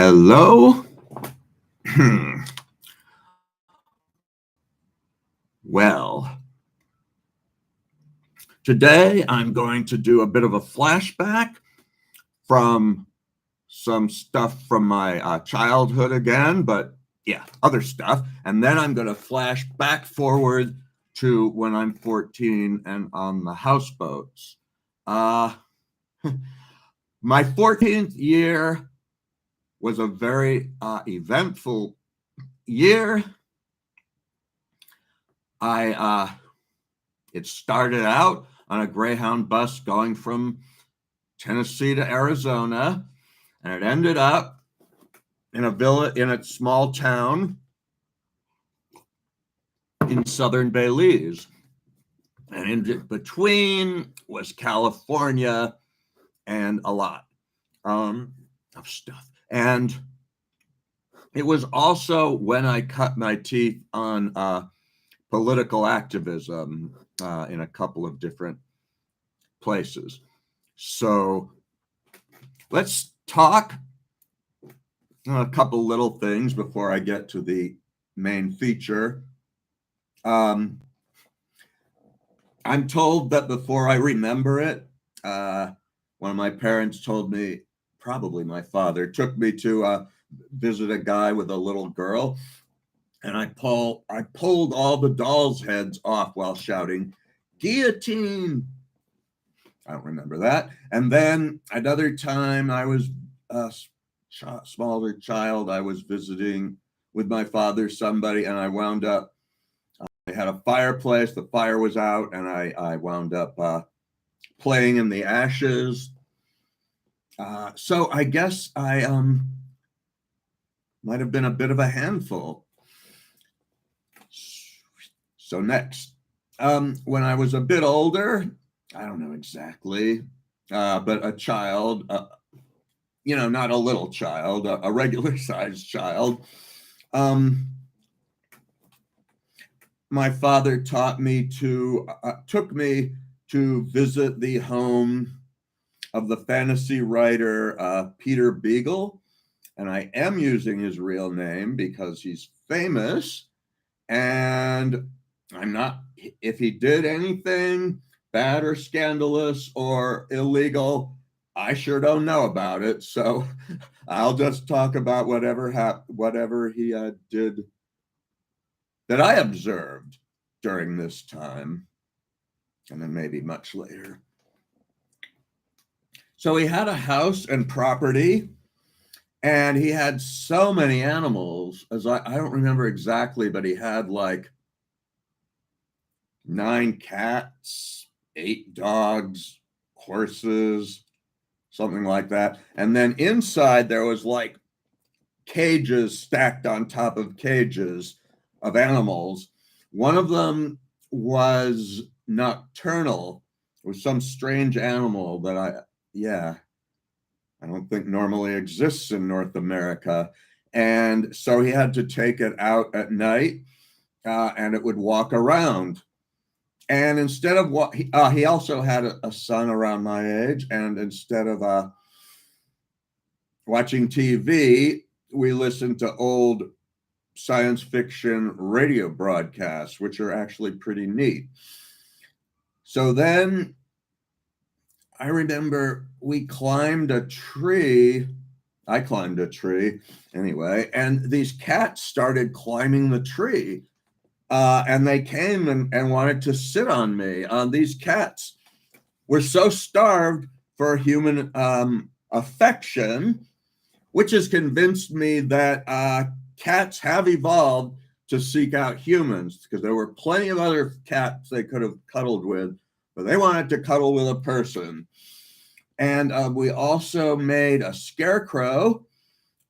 Hello. Well, today I'm going to do a bit of a flashback from some stuff from my childhood again, but yeah, other stuff. And then I'm going to flash back forward to when I'm 14 and on the houseboats. My 14th year was a very eventful year. It started out on a Greyhound bus going from Tennessee to Arizona, and it ended up in a villa in a small town in southern Belize. And in between was California and a lot of stuff. And it was also when I cut my teeth on political activism in a couple of different places. So let's talk a couple little things before I get to the main feature. I'm told that before I remember it, one of my parents told me, probably my father, took me to visit a guy with a little girl, and I pulled all the dolls' heads off while shouting, "Guillotine!" I don't remember that. And then another time I was a smaller child, I was visiting with my father somebody, and I wound up, they had a fireplace, the fire was out, and I wound up playing in the ashes. So I guess I might have been a bit of a handful. So next, when I was a bit older, I don't know exactly, but a child, not a little child, a regular sized child. My father took me to visit the home of the fantasy writer Peter Beagle, and I am using his real name because he's famous, and I'm not, if he did anything bad or scandalous or illegal, I sure don't know about it. So I'll just talk about whatever he did that I observed during this time, and then maybe much later. So he had a house and property, and he had so many animals, as I don't remember exactly, but he had like 9 cats, 8 dogs, horses, something like that. And then inside there was like cages stacked on top of cages of animals. One of them was nocturnal. It was some strange animal that I don't think normally exists in North America. And so he had to take it out at night, and it would walk around. And instead of what he also had a son around my age, and instead of watching TV, we listened to old science fiction radio broadcasts, which are actually pretty neat. So then I remember we climbed a tree. I climbed a tree anyway, and these cats started climbing the tree. And they came and wanted to sit on me. These cats were so starved for human affection, which has convinced me that cats have evolved to seek out humans, because there were plenty of other cats they could have cuddled with, but they wanted to cuddle with a person. And we also made a scarecrow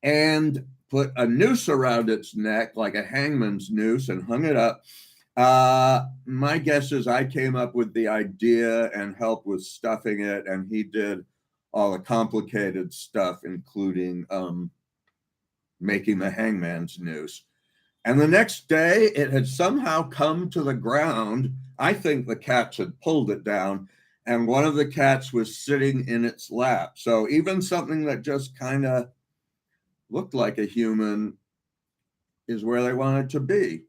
and put a noose around its neck, like a hangman's noose, and hung it up. My guess is I came up with the idea and helped with stuffing it, and he did all the complicated stuff, including making the hangman's noose. And the next day, it had somehow come to the ground. I think the cats had pulled it down, and one of the cats was sitting in its lap. So even something that just kind of looked like a human is where they wanted to be.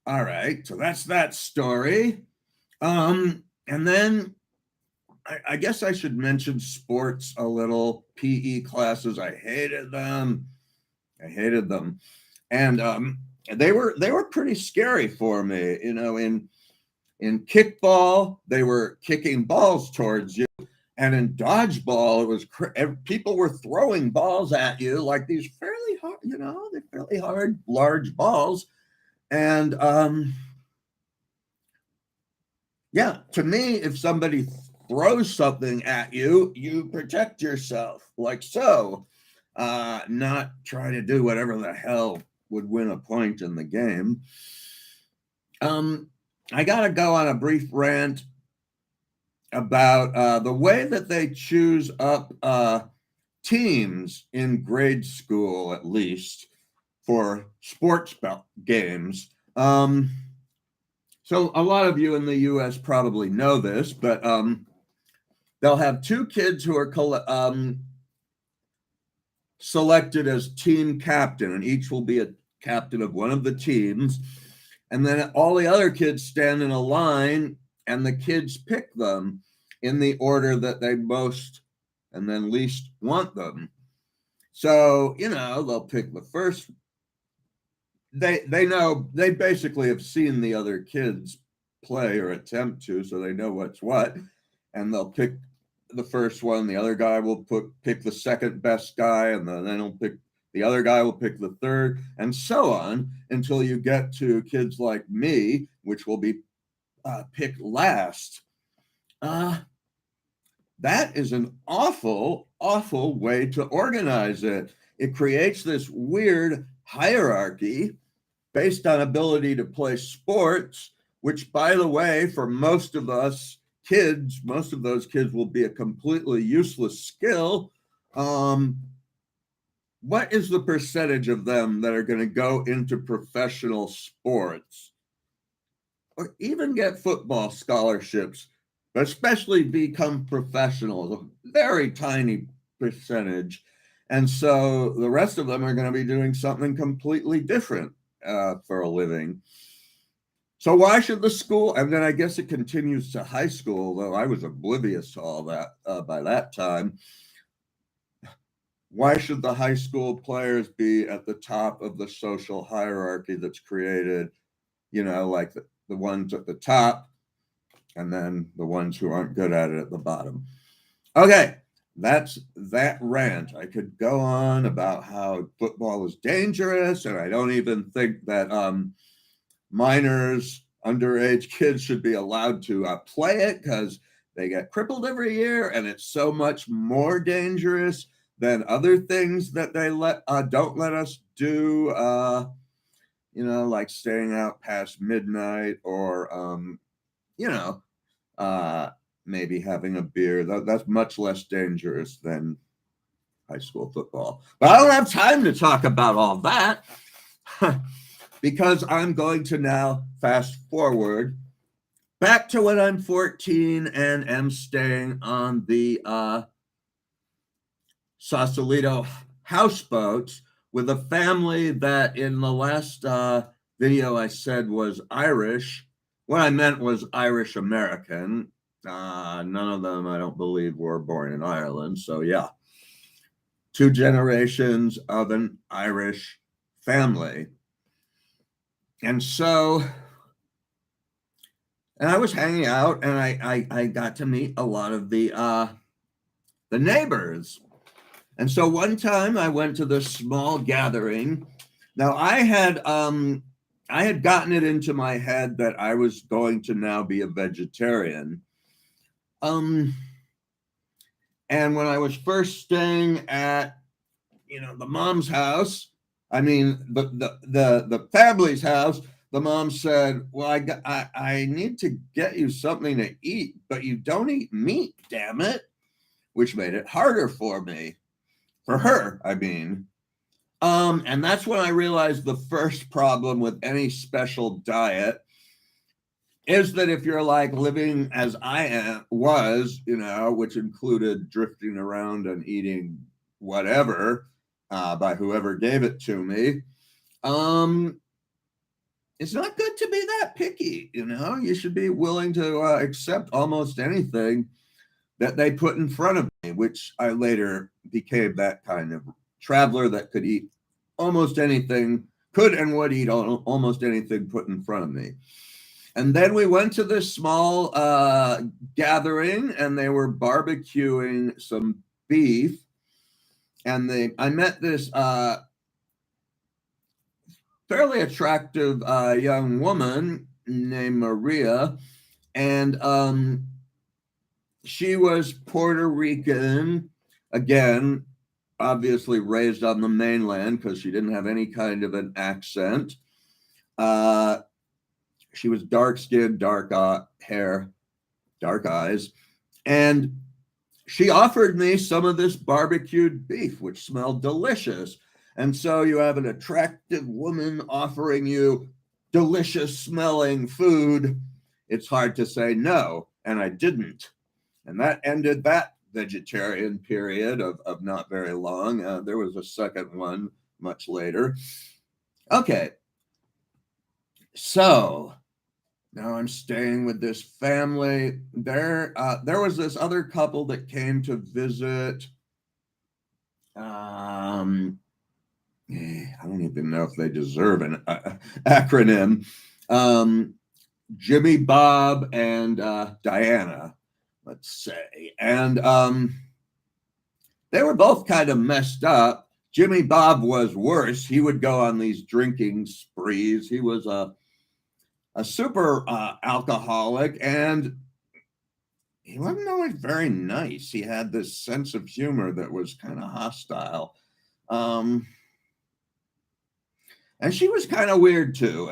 All right, so that's that story. And then I guess I should mention sports a little. PE classes, I hated them. And they were pretty scary for me. You know, in kickball, they were kicking balls towards you, and in dodgeball, it was people were throwing balls at you like these fairly hard, they're fairly hard, large balls, and yeah, to me, if somebody throws something at you, you protect yourself like so, not try to do whatever the hell would win a point in the game. I gotta go on a brief rant about the way that they choose up teams in grade school, at least for sports games. So a lot of you in the U.S. probably know this, but they'll have two kids who are selected as team captain, and each will be a captain of one of the teams. And then all the other kids stand in a line, and the kids pick them in the order that they most and then least want them. So, they'll pick the first. They know, they basically have seen the other kids play or attempt to, so they know what's what, and they'll pick the first one. The other guy will pick the second best guy, and then the other guy will pick the third, and so on until you get to kids like me, which will be picked last. That is an awful, awful way to organize it. It creates this weird hierarchy based on ability to play sports, which, by the way, for most of those kids will be a completely useless skill. What is the percentage of them that are going to go into professional sports or even get football scholarships, but especially become professionals? A very tiny percentage. And so the rest of them are going to be doing something completely different for a living. So why should the school, and then I guess it continues to high school, though I was oblivious to all that by that time. Why should the high school players be at the top of the social hierarchy that's created, like the ones at the top, and then the ones who aren't good at it at the bottom? Okay, that's that rant. I could go on about how football is dangerous, and I don't even think that minors, underage kids should be allowed to play it because they get crippled every year, and it's so much more dangerous than other things that they don't let us do, like staying out past midnight or, maybe having a beer. That's much less dangerous than high school football. But I don't have time to talk about all that because I'm going to now fast forward back to when I'm 14 and am staying on the Sausalito houseboat with a family that in the last video I said was Irish. What I meant was Irish American. None of them, I don't believe, were born in Ireland. So yeah, 2 generations of an Irish family. And so, and I was hanging out, and I got to meet a lot of the neighbors. And so one time I went to this small gathering. Now I had gotten it into my head that I was going to now be a vegetarian. And when I was first staying at, the mom's house, the family's house, the mom said, well, I need to get you something to eat, but you don't eat meat, damn it, which made it harder for me. For her, I mean. And that's when I realized the first problem with any special diet is that if you're like living as I was, which included drifting around and eating whatever by whoever gave it to me, it's not good to be that picky. You should be willing to accept almost anything that they put in front of me, which I later became that kind of traveler that could eat almost anything, could and would eat almost anything put in front of me. And then we went to this small gathering, and they were barbecuing some beef. And I met this fairly attractive young woman named Maria, and she was Puerto Rican, again, obviously raised on the mainland because she didn't have any kind of an accent. She was dark-skinned, dark hair, dark eyes, and she offered me some of this barbecued beef, which smelled delicious. And so you have an attractive woman offering you delicious smelling food. It's hard to say no, and I didn't. And that ended that vegetarian period of not very long. There was a second one much later. Okay, so now I'm staying with this family. There was this other couple that came to visit. I don't even know if they deserve an acronym. Jimmy Bob and Diana, let's say. And they were both kind of messed up. Jimmy Bob was worse. He would go on these drinking sprees. He was a super alcoholic, and he wasn't always very nice. He had this sense of humor that was kind of hostile. And she was kind of weird too.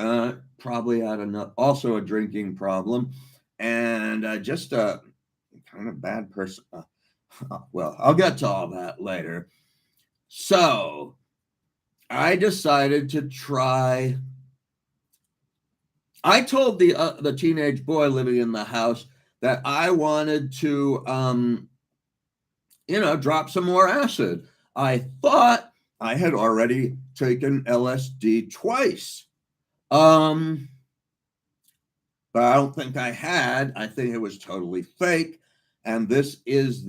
Probably had also a drinking problem, and just a kind of bad person. Well, I'll get to all that later. So I decided to try. I told the teenage boy living in the house that I wanted to, drop some more acid. I thought I had already taken LSD twice. But I don't think I had. I think it was totally fake. And this is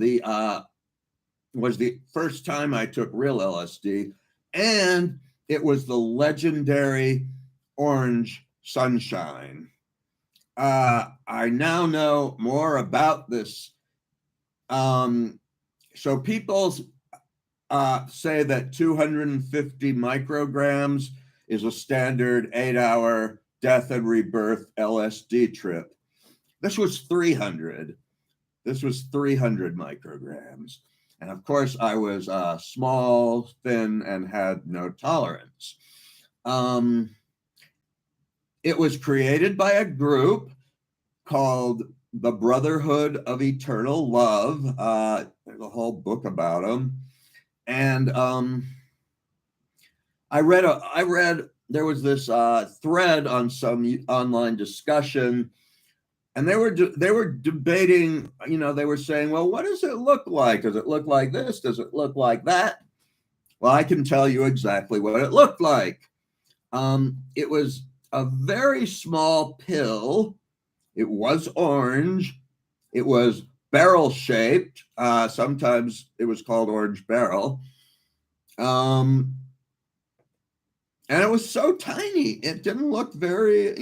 was the first time I took real LSD. And it was the legendary Orange Sunshine. I now know more about this. So people say that 250 micrograms is a standard 8-hour death and rebirth LSD trip. This was 300. This was 300 micrograms. And of course, I was small, thin, and had no tolerance. It was created by a group called the Brotherhood of Eternal Love. There's a whole book about them. And I read there was this thread on some online discussion, and they were debating. They were saying, "Well, what does it look like? Does it look like this? Does it look like that?" Well, I can tell you exactly what it looked like. It was a very small pill. It was orange. It was barrel shaped. Sometimes it was called orange barrel. And it was so tiny. It didn't look very,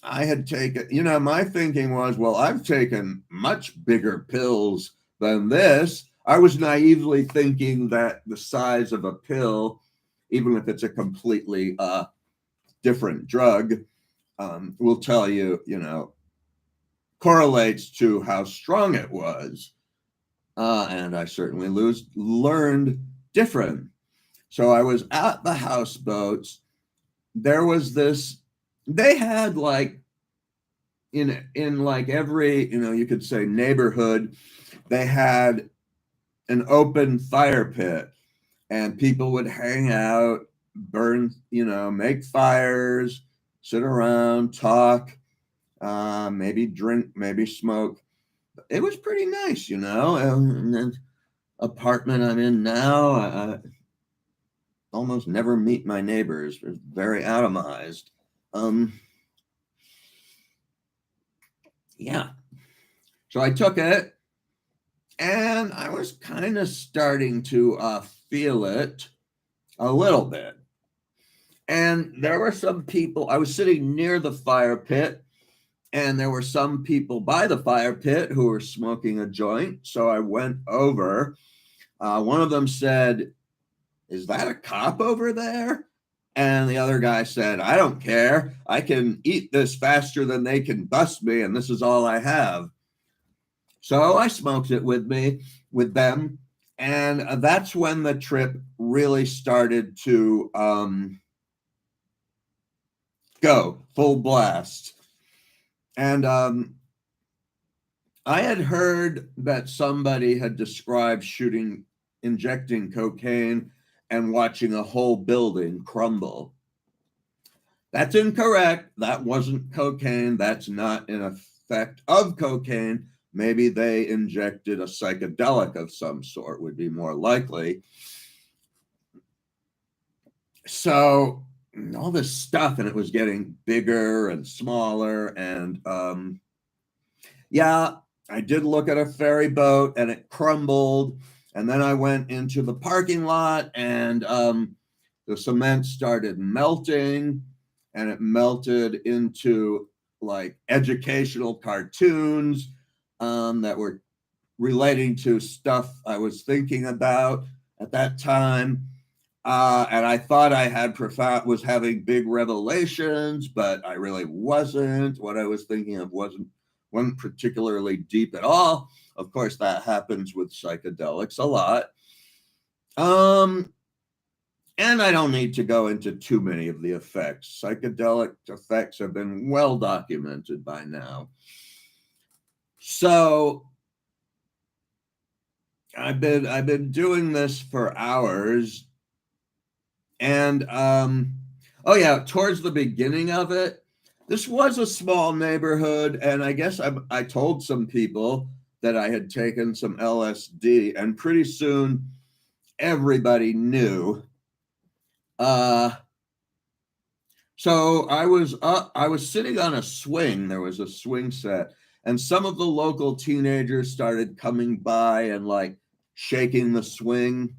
I had taken, my thinking was, well, I've taken much bigger pills than this. I was naively thinking that the size of a pill, even if it's a completely different drug, will tell you, correlates to how strong it was. And I certainly learned different. So I was at the houseboats. There was this, they had like, in like every, you could say neighborhood, they had an open fire pit, and people would hang out, burn, make fires, sit around, talk. maybe drink, maybe smoke. It was pretty nice, you know. And the apartment I'm in now, I almost never meet my neighbors. It's very atomized. Yeah. So I took it, and I was kind of starting to feel it a little bit. And there were some people, I was sitting near the fire pit, and there were some people by the fire pit who were smoking a joint. So I went over. One of them said, "Is that a cop over there?" And the other guy said, "I don't care. I can eat this faster than they can bust me, and this is all I have." So I smoked it with them. And that's when the trip really started to go full blast. And I had heard that somebody had described injecting cocaine and watching a whole building crumble. That's incorrect. That wasn't cocaine. That's not an effect of cocaine. Maybe they injected a psychedelic of some sort, would be more likely. So all this stuff, and it was getting bigger and smaller. And yeah, I did look at a ferry boat, and it crumbled. And then I went into the parking lot, and the cement started melting, and it melted into like educational cartoons that were relating to stuff I was thinking about at that time. And I thought I was having big revelations, but I really wasn't. What I was thinking of wasn't particularly deep at all. Of course, that happens with psychedelics a lot. And I don't need to go into too many of the effects. Psychedelic effects have been well documented by now. So I've been doing this for hours. And oh yeah, towards the beginning of it, this was a small neighborhood, and I guess I told some people that I had taken some LSD, and pretty soon everybody knew. So I was sitting on a swing. There was a swing set, and some of the local teenagers started coming by and like shaking the swing.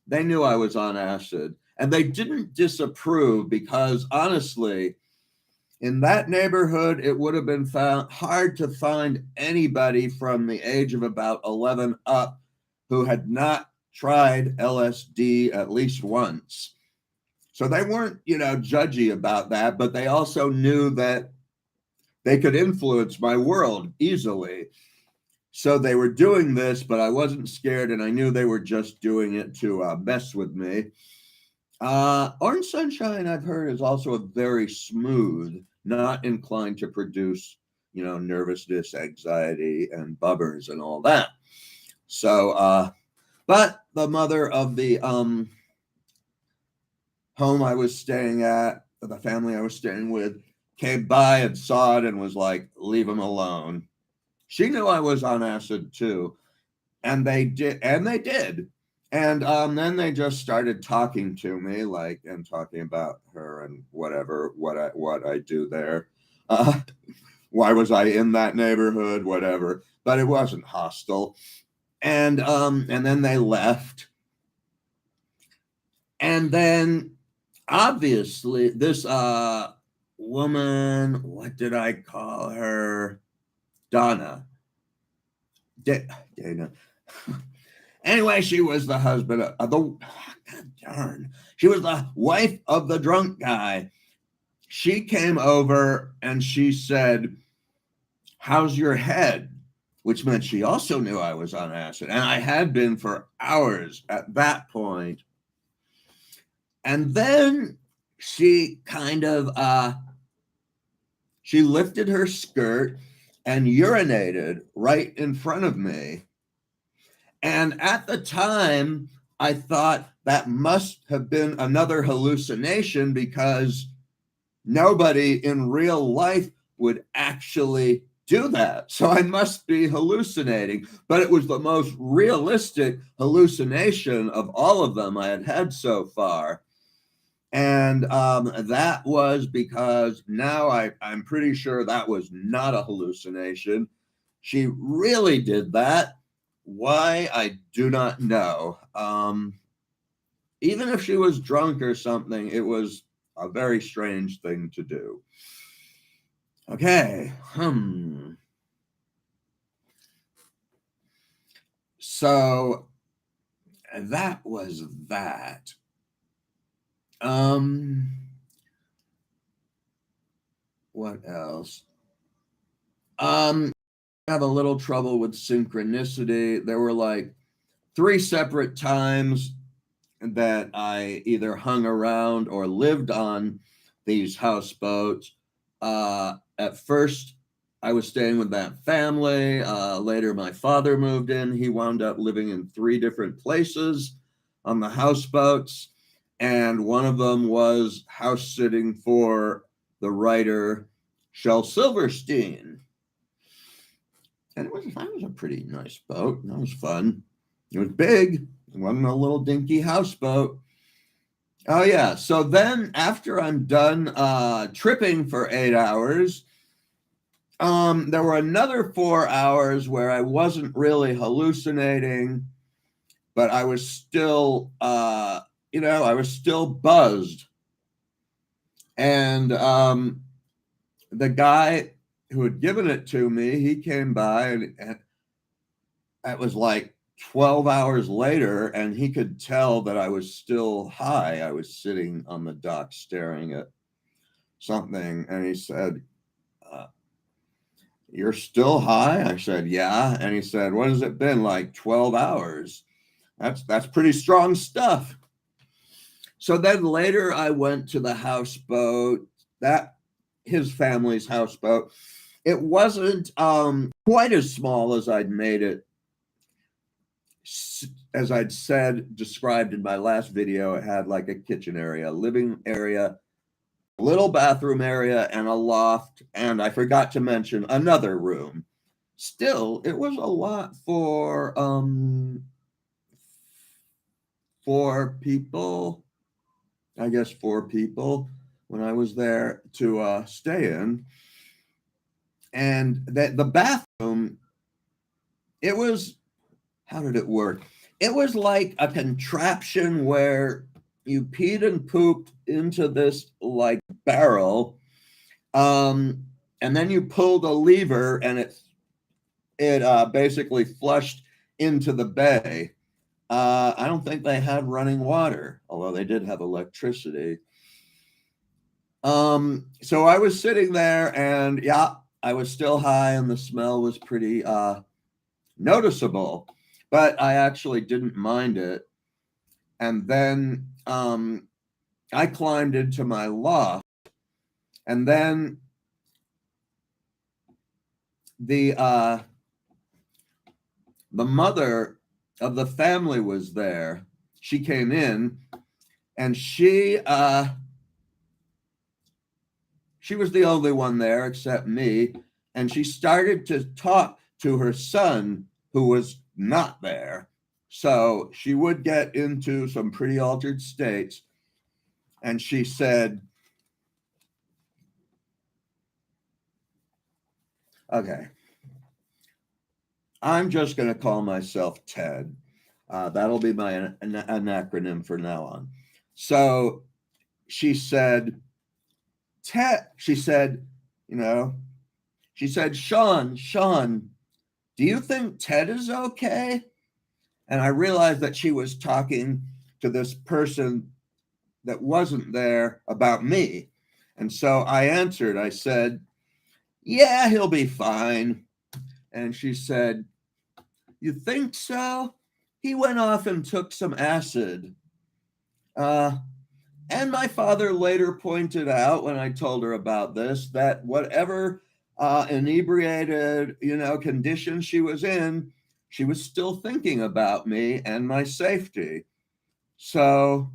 They knew I was on acid, and they didn't disapprove because honestly, in that neighborhood, it would have been hard to find anybody from the age of about 11 up who had not tried LSD at least once. So they weren't, judgy about that, but they also knew that they could influence my world easily. So they were doing this, but I wasn't scared, and I knew they were just doing it to mess with me. Orange Sunshine, I've heard, is also a very smooth, not inclined to produce, nervousness, anxiety, and bubbers and all that. So, but the mother of the home I was staying at, the family I was staying with, came by and saw it and was like, "Leave him alone." She knew I was on acid too, and they did. And then they just started talking to me, and talking about her and whatever, what I do there. Why was I in that neighborhood? Whatever, but it wasn't hostile. And then they left, and then obviously this woman, what did I call her? Dana. Anyway, she was the husband of the, God darn, she was the wife of the drunk guy. She came over and she said, "How's your head?" Which meant she also knew I was on acid. And I had been for hours at that point. And then she kind of, she lifted her skirt and urinated right in front of me. And at the time, I thought that must have been another hallucination because nobody in real life would actually do that. So I must be hallucinating. But it was the most realistic hallucination of all of them I had had so far. And that was because now I'm pretty sure that was not a hallucination. She really did that. Why? I do not know. Even if she was drunk or something, it was a very strange thing to do. Okay. So that was that. What else? I have a little trouble with synchronicity. There were like 3 separate times that I either hung around or lived on these houseboats. At first, I was staying with that family. Later, my father moved in. He wound up living in 3 different places on the houseboats. And one of them was house sitting for the writer Shel Silverstein. And that was a pretty nice boat. That was fun. It was big. It wasn't a little dinky houseboat. Oh, yeah. So then after I'm done tripping for 8 hours, there were another 4 hours where I wasn't really hallucinating, but I was still, I was still buzzed. And the guy who had given it to me, he came by and it was like 12 hours later, and he could tell that I was still high. I was sitting on the dock staring at something, and he said, "You're still high?" I said, "Yeah." And he said, "What has it been, like 12 hours? That's pretty strong stuff." So then later I went to the houseboat, that his family's houseboat. It wasn't quite as small as I'd made it. As I'd said, described in my last video, it had like a kitchen area, a living area, a little bathroom area, and a loft. And I forgot to mention another room. Still, it was a lot for 4 people. I guess 4 people when I was there to stay in. And that the bathroom, it was, how did it work? It was like a contraption where you peed and pooped into this like barrel, and then you pulled a lever and it basically flushed into the bay. I don't think they had running water, although they did have electricity. So I was sitting there, and yeah, I was still high, and the smell was pretty noticeable, but I actually didn't mind it. And then I climbed into my loft, and then the mother of the family was there. She came in, and she was the only one there except me, and she started to talk to her son who was not there. So she would get into some pretty altered states, and she said, okay, I'm just going to call myself Ted. That'll be my an acronym from now on. So she said, Ted, she said, Sean, do you think Ted is okay? And I realized that she was talking to this person that wasn't there about me. And so I answered, I said, yeah, he'll be fine. And she said, you think so? He went off and took some acid. And my father later pointed out when I told her about this, that whatever inebriated, condition she was in, she was still thinking about me and my safety. So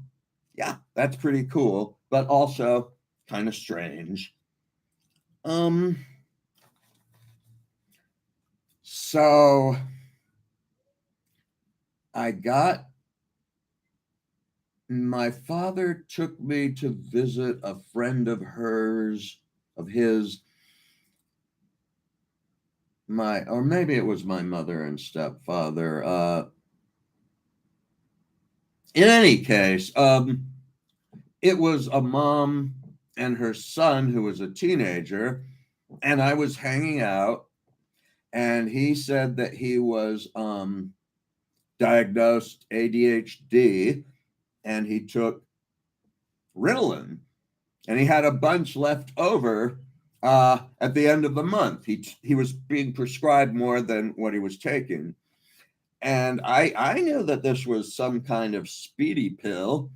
yeah, that's pretty cool, but also kind of strange. So my father took me to visit a friend of his, or maybe it was my mother and stepfather. In any case, it was a mom and her son who was a teenager, and I was hanging out, and he said that he was diagnosed ADHD, and he took Ritalin, and he had a bunch left over at the end of the month. He was being prescribed more than what he was taking, and I knew that this was some kind of speedy pill.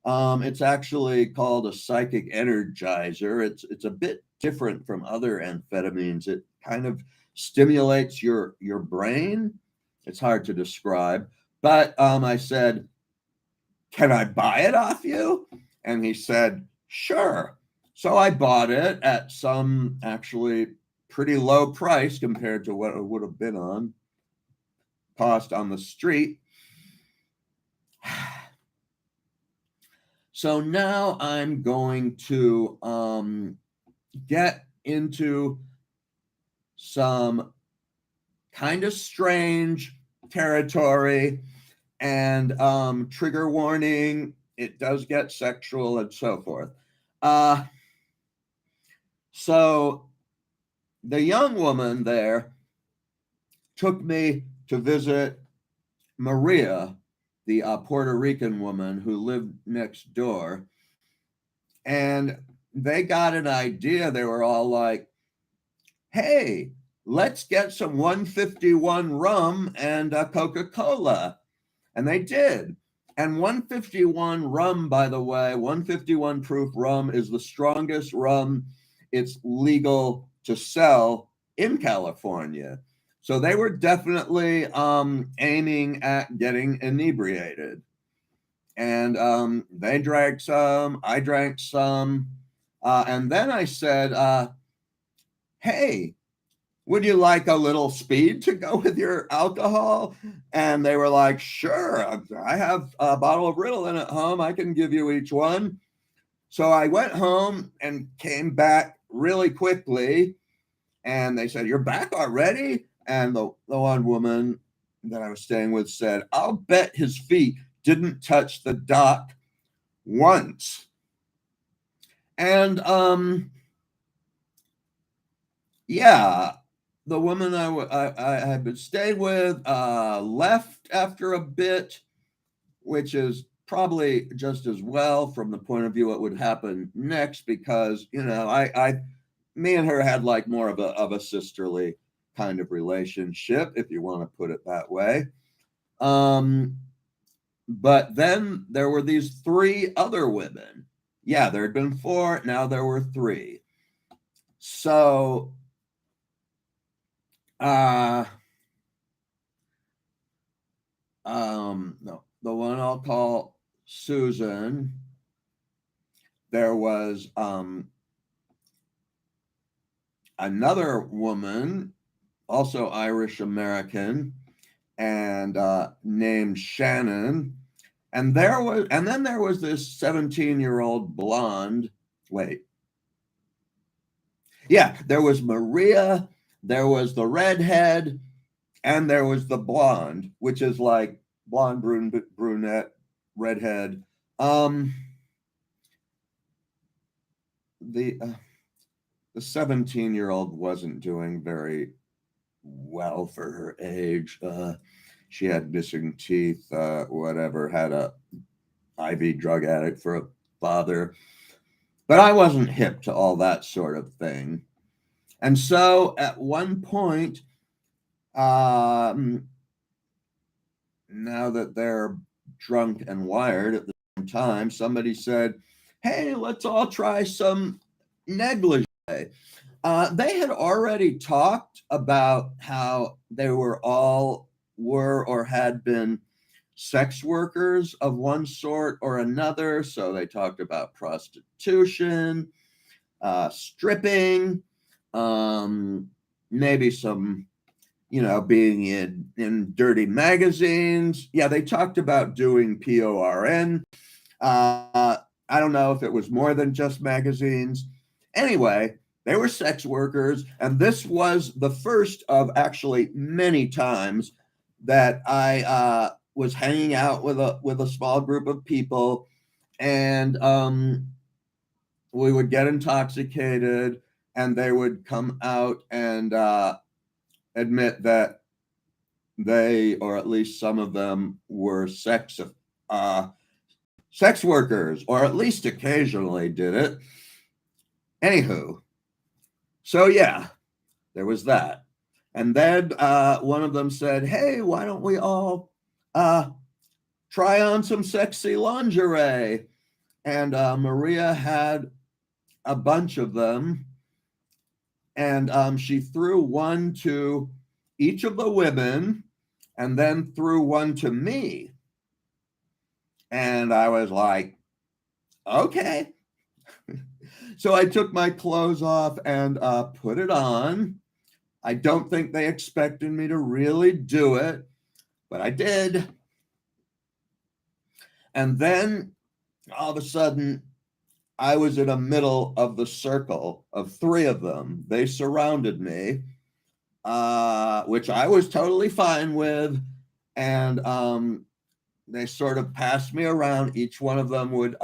It's actually called a psychic energizer. It's a bit different from other amphetamines. It kind of stimulates your brain. It's hard to describe, but I said, "Can I buy it off you?" And he said, "Sure." So I bought it at some actually pretty low price compared to what it would have been on cost on the street. So now I'm going to get into some kind of strange territory, and trigger warning, it does get sexual and so forth. So the young woman there took me to visit Maria, the Puerto Rican woman who lived next door. And they got an idea. They were all like, "Hey, let's get some 151 rum and a Coca-Cola." And they did. And 151 rum, by the way, 151 proof rum is the strongest rum. It's legal to sell in California. So they were definitely aiming at getting inebriated. And they drank some, I drank some. And then I said, "Hey, would you like a little speed to go with your alcohol?" And they were like, "Sure, I have a bottle of Ritalin at home. I can give you each one." So I went home and came back really quickly. And they said, "You're back already?" And the one woman that I was staying with said, "I'll bet his feet didn't touch the dock once." And yeah, the woman I had been staying with left after a bit, which is probably just as well from the point of view what would happen next, because me and her had like more of a sisterly kind of relationship, if you want to put it that way. But then there were these three other women. Yeah, there had been four, now there were three. So no, the one I'll call Susan. There was another woman, also Irish American, and named Shannon. And then there was this 17-year-old blonde. Wait. Yeah, there was Maria, there was the redhead, and there was the blonde, which is like blonde, brunette, redhead. The 17-year-old wasn't doing very well for her age. She had missing teeth, whatever, had a IV drug addict for a father. But I wasn't hip to all that sort of thing. And so at one point, now that they're drunk and wired at the same time, somebody said, "Hey, let's all try some negligee." They had already talked about how they were or had been sex workers of one sort or another. So they talked about prostitution, stripping, maybe some, being in dirty magazines. Yeah, they talked about doing PORN. I don't know if it was more than just magazines. Anyway, they were sex workers, and this was the first of actually many times that I was hanging out with a small group of people, and we would get intoxicated, and they would come out and admit that they, or at least some of them, were sex workers, or at least occasionally did it. Anywho, so yeah, there was that. And then one of them said, hey, why don't we all try on some sexy lingerie? And Maria had a bunch of them. And she threw one to each of the women and then threw one to me. And I was like, okay. So I took my clothes off and put it on. I don't think they expected me to really do it, but I did. And then all of a sudden, I was in the middle of the circle of three of them. They surrounded me, which I was totally fine with. And they sort of passed me around. Each one of them would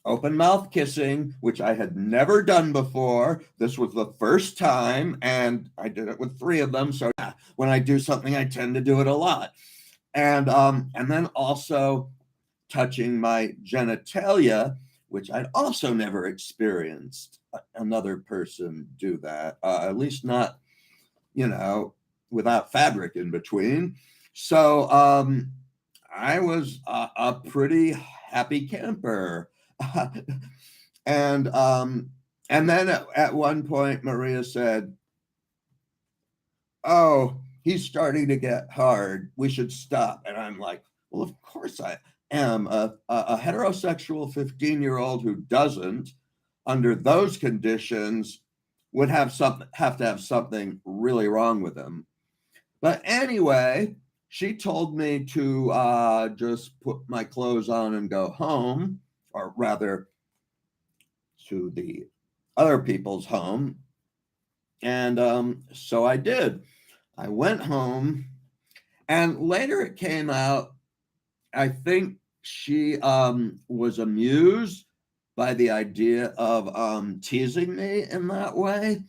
open mouth kissing, which I had never done before. This was the first time, and I did it with three of them. So yeah, when I do something, I tend to do it a lot. And then also touching my genitalia, which I'd also never experienced another person do that, at least not, without fabric in between. So I was a pretty happy camper. And then at one point, Maria said, oh, he's starting to get hard. We should stop. And I'm like, well, of course I am. A heterosexual 15-year-old who doesn't, under those conditions, would have to have something really wrong with him. But anyway, she told me to just put my clothes on and go home, or rather to the other people's home. And so I did. I went home, and later it came out, I think she was amused by the idea of teasing me in that way.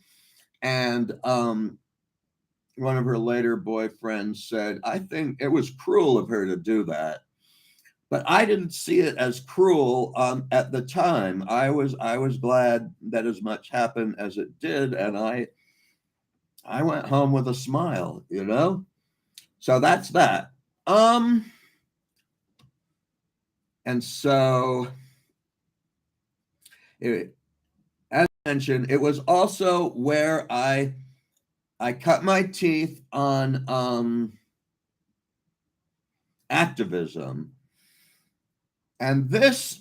And one of her later boyfriends said, I think it was cruel of her to do that. But I didn't see it as cruel at the time. I was glad that as much happened as it did, and I went home with a smile, So that's that. And so, as I mentioned, it was also where I cut my teeth on activism. And this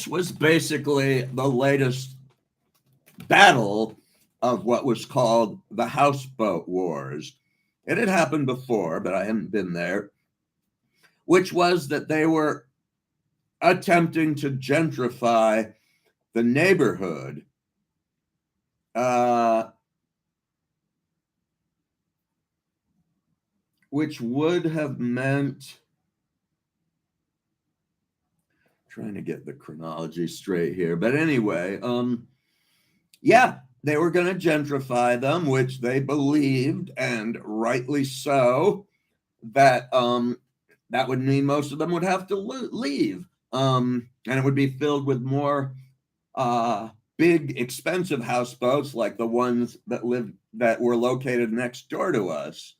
was basically the latest battle of what was called the Houseboat Wars. It had happened before, but I hadn't been there, which was that they were attempting to gentrify the neighborhood. Which would have meant, trying to get the chronology straight here, but anyway, yeah, they were going to gentrify them, which they believed, and rightly so, that that would mean most of them would have to leave, and it would be filled with more big, expensive houseboats like the ones that were located next door to us.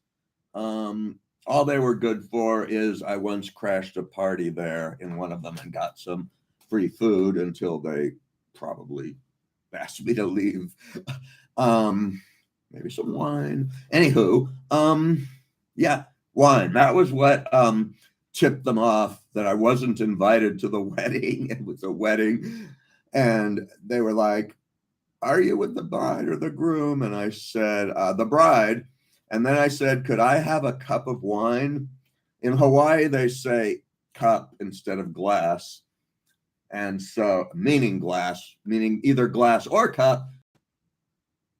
All they were good for is I once crashed a party there in one of them and got some free food until they probably asked me to leave. Maybe some wine. Anywho, yeah, wine. That was what tipped them off that I wasn't invited to the wedding. It was a wedding And they were like, "Are you with the bride or the groom?" And I said, "The bride." And then I said, "Could I have a cup of wine?" In Hawaii, they say cup instead of glass. And so, meaning glass, meaning either glass or cup.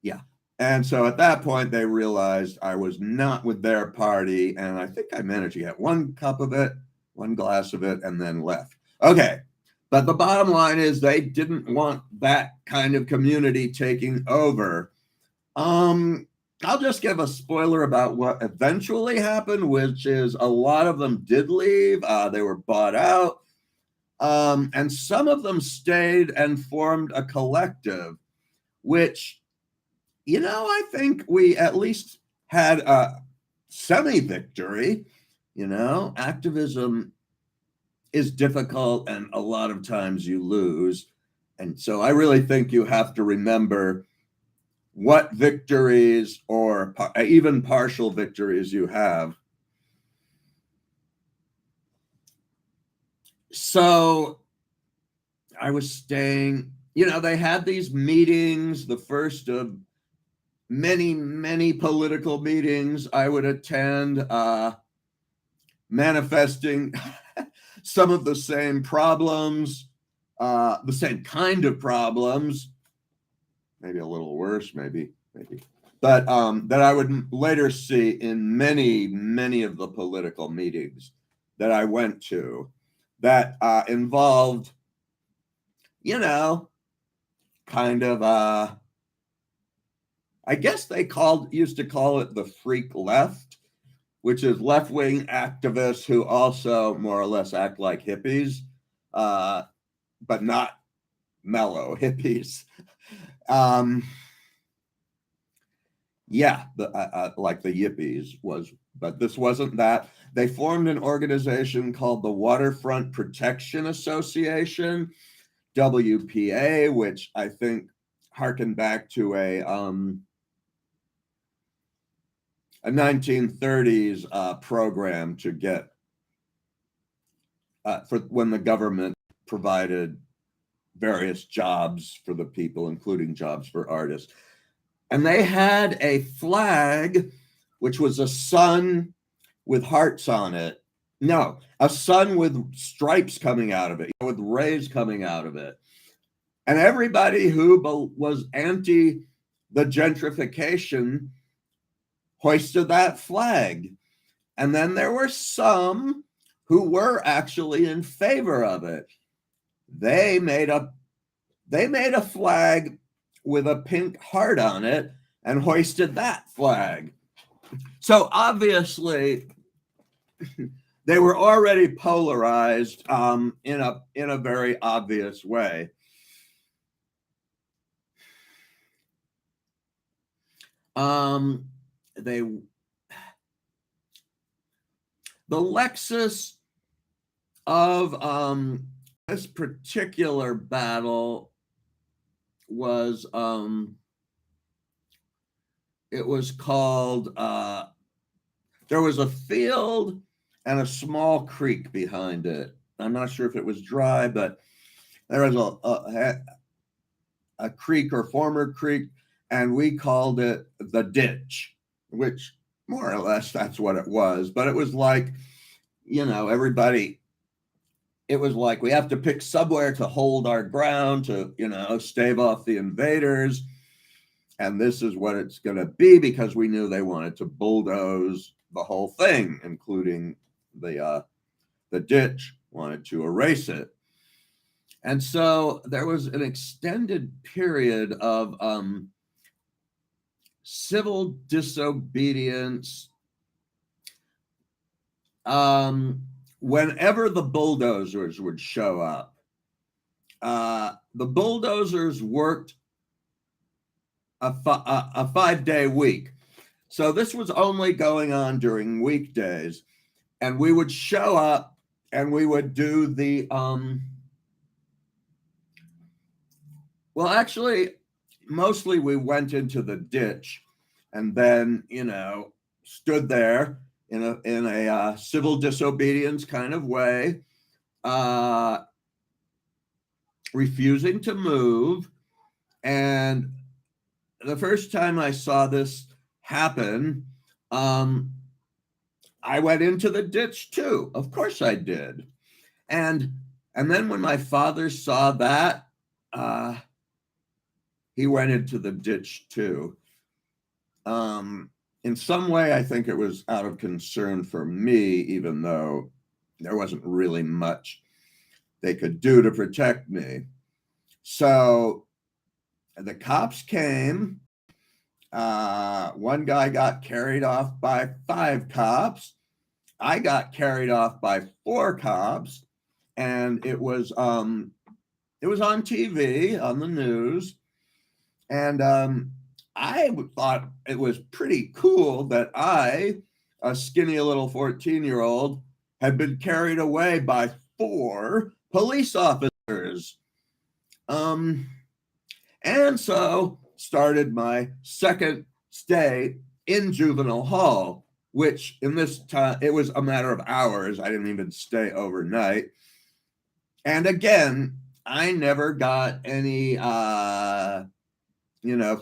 Yeah. And so at that point, they realized I was not with their party. And I think I managed to get one cup of it, one glass of it, and then left. Okay. But the bottom line is they didn't want that kind of community taking over. I'll just give a spoiler about what eventually happened, which is a lot of them did leave. They were bought out. And some of them stayed and formed a collective, which, I think we at least had a semi-victory. Activism is difficult and a lot of times you lose. And so I really think you have to remember what victories or even partial victories you have. So I was staying, they had these meetings, the first of many, many political meetings I would attend, manifesting some of the same problems, the same kind of problems, maybe a little worse, maybe, but that I would later see in many, many of the political meetings that I went to that involved, kind of, I guess they used to call it the freak left, which is left-wing activists who also more or less act like hippies, but not mellow hippies. Yeah, like the yippies was, but this wasn't that. They formed an organization called the Waterfront Protection Association, WPA, which I think harkened back to a 1930s program to get for when the government provided various jobs for the people, including jobs for artists. And they had a flag, which was a sun with hearts on it. No, a sun with stripes coming out of it, with rays coming out of it. And everybody who was anti the gentrification hoisted that flag. And then there were some who were actually in favor of it. They made a flag with a pink heart on it and hoisted that flag. So obviously they were already polarized in a very obvious way. The Lexus of this particular battle was it was called there was a field and a small creek behind it. I'm not sure if it was dry, but there was a creek or former creek, and we called it the ditch, which more or less that's what it was. But it was like, everybody, it was like we have to pick somewhere to hold our ground to, stave off the invaders. And this is what it's going to be, because we knew they wanted to bulldoze the whole thing, including the ditch, wanted to erase it. And so there was an extended period of civil disobedience. Whenever the bulldozers would show up, the bulldozers worked a 5-day week. So this was only going on during weekdays. And we would show up and we would do the, well, actually, mostly we went into the ditch and then, stood there in a civil disobedience kind of way. refusing to move. And the first time I saw this happen, I went into the ditch too. Of course I did. And then when my father saw that, he went into the ditch too. In some way, I think it was out of concern for me, even though there wasn't really much they could do to protect me. So the cops came. One guy got carried off by 5 cops. I got carried off by 4 cops, and it was on TV, on the news. And I thought it was pretty cool that I, a skinny little 14-year-old, had been carried away by 4 police officers. And so started my second stay in juvenile hall, which in this time, it was a matter of hours. I didn't even stay overnight. And again, I never got any,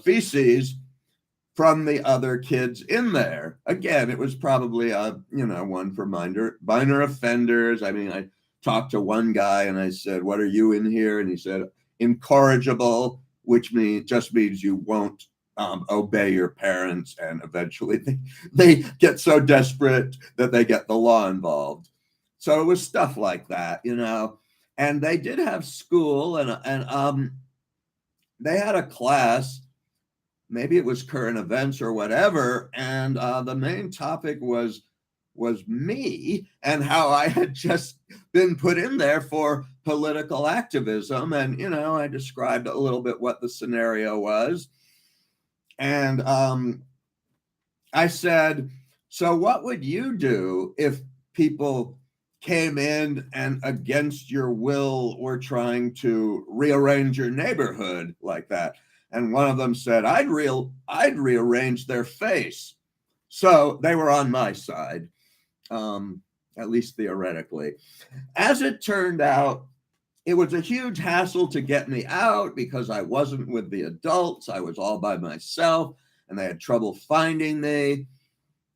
feces from the other kids in there. Again, it was probably one for minor offenders. I mean, I talked to one guy and I said, "What are you in here?" And he said, "Incorrigible," which just means you won't obey your parents, and eventually they get so desperate that they get the law involved. So it was stuff like that, And they did have school, and they had a class. Maybe it was current events or whatever, and the main topic was me and how I had just been put in there for political activism. And I described a little bit what the scenario was, and I said, "So what would you do if people came in and against your will were trying to rearrange your neighborhood like that?" And one of them said, I'd rearrange their face. So they were on my side, at least theoretically. As it turned out, it was a huge hassle to get me out because I wasn't with the adults. I was all by myself, and they had trouble finding me.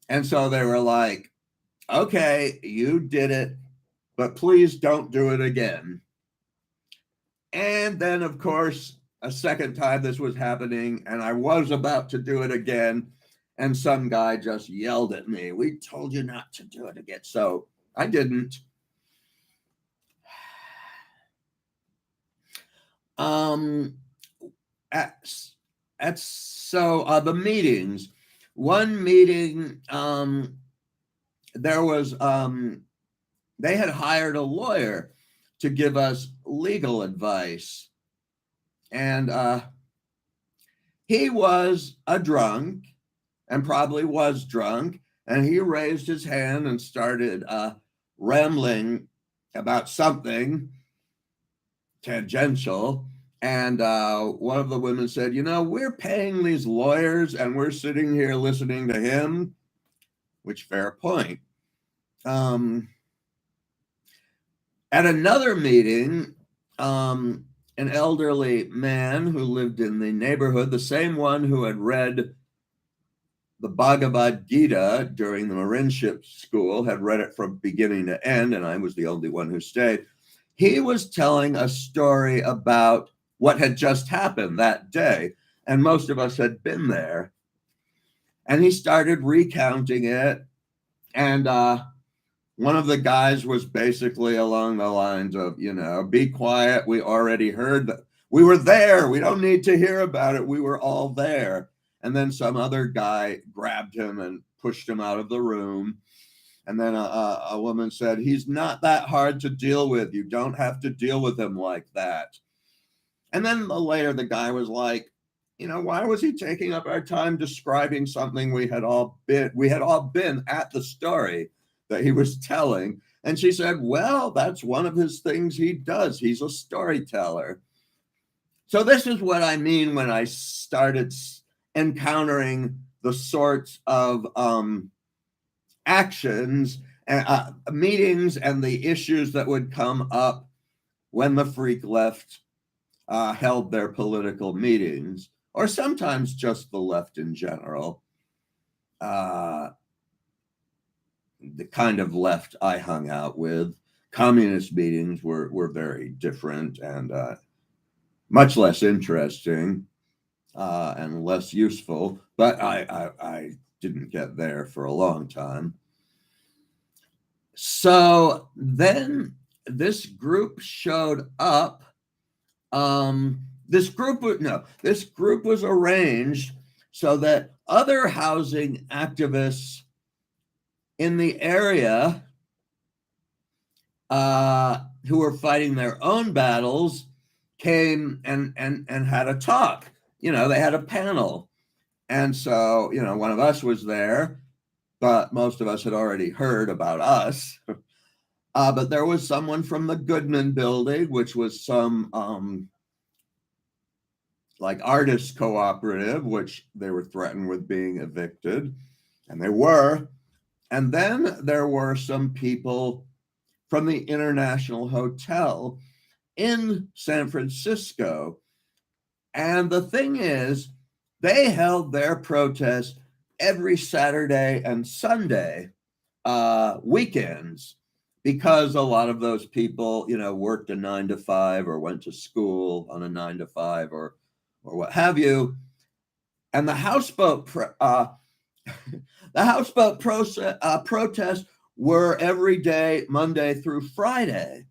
And so they were like, "Okay, you did it, but please don't do it again." And then, of course, a second time this was happening, and I was about to do it again, and some guy just yelled at me, "We told you not to do it again." So I didn't. The meetings. One meeting, there was they had hired a lawyer to give us legal advice. And he was a drunk, and probably was drunk, and he raised his hand and started rambling about something tangential. And one of the women said, "We're paying these lawyers and we're sitting here listening to him," which, fair point. At another meeting, an elderly man who lived in the neighborhood, the same one who had read the Bhagavad Gita during the Marinship school, had read it from beginning to end, and I was the only one who stayed. He was telling a story about what had just happened that day, and most of us had been there. And he started recounting it, and one of the guys was basically along the lines of, "Be quiet. We already heard that. We were there. We don't need to hear about it. We were all there." And then some other guy grabbed him and pushed him out of the room. And then a woman said, "He's not that hard to deal with. You don't have to deal with him like that." And then later the guy was like, "Why was he taking up our time describing something we had all been at the story that he was telling?" And she said, "Well, that's one of his things he does. He's a storyteller." So this is what I mean when I started encountering the sorts of actions, meetings, and the issues that would come up when the freak left held their political meetings, or sometimes just the left in general. The kind of left I hung out with, communist meetings were very different and much less interesting and less useful, but I didn't get there for a long time. So then this group showed up. This group was arranged so that other housing activists in the area who were fighting their own battles came and had a talk. They had a panel. And so, one of us was there, but most of us had already heard about us. But there was someone from the Goodman Building, which was some like artist cooperative, which they were threatened with being evicted, and they were. And then there were some people from the International Hotel in San Francisco. And the thing is, they held their protest every Saturday and Sunday weekends, because a lot of those people, worked a 9 to 5 or went to school on a 9 to 5 or what have you. And the houseboat protests were every day, Monday through Friday,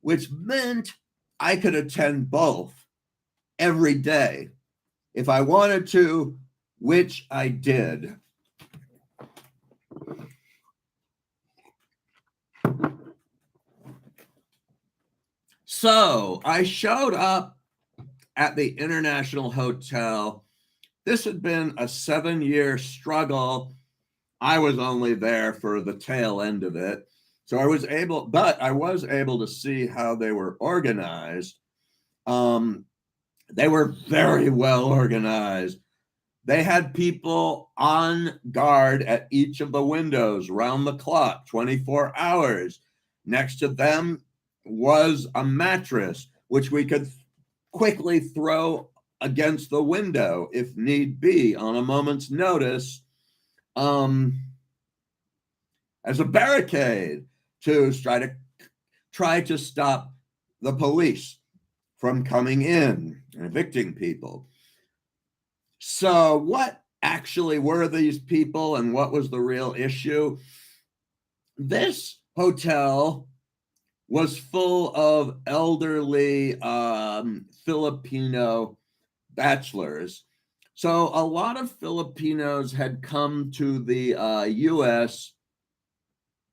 which meant I could attend both every day if I wanted to, which I did. So I showed up at the International Hotel. This had been a 7-year struggle. I was only there for the tail end of it. So I was able to see how they were organized. They were very well organized. They had people on guard at each of the windows round the clock, 24 hours. Next to them was a mattress, which we could quickly throw against the window if need be on a moment's notice, as a barricade to try to stop the police from coming in and evicting people. So what actually were these people and what was the real issue? This hotel was full of elderly Filipino bachelors. So a lot of Filipinos had come to the U.S.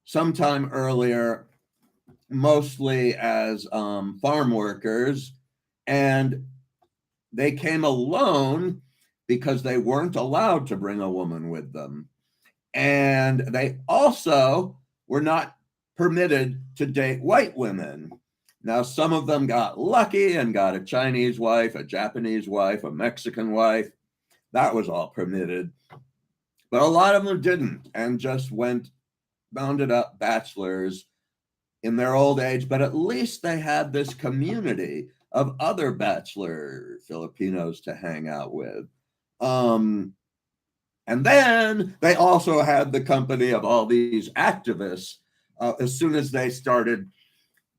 sometime earlier, mostly as farm workers, and they came alone because they weren't allowed to bring a woman with them. And they also were not permitted to date white women. Now, some of them got lucky and got a Chinese wife, a Japanese wife, a Mexican wife. That was all permitted. But a lot of them didn't and just rounded up bachelors in their old age. But at least they had this community of other bachelor Filipinos to hang out with. And then they also had the company of all these activists as soon as they started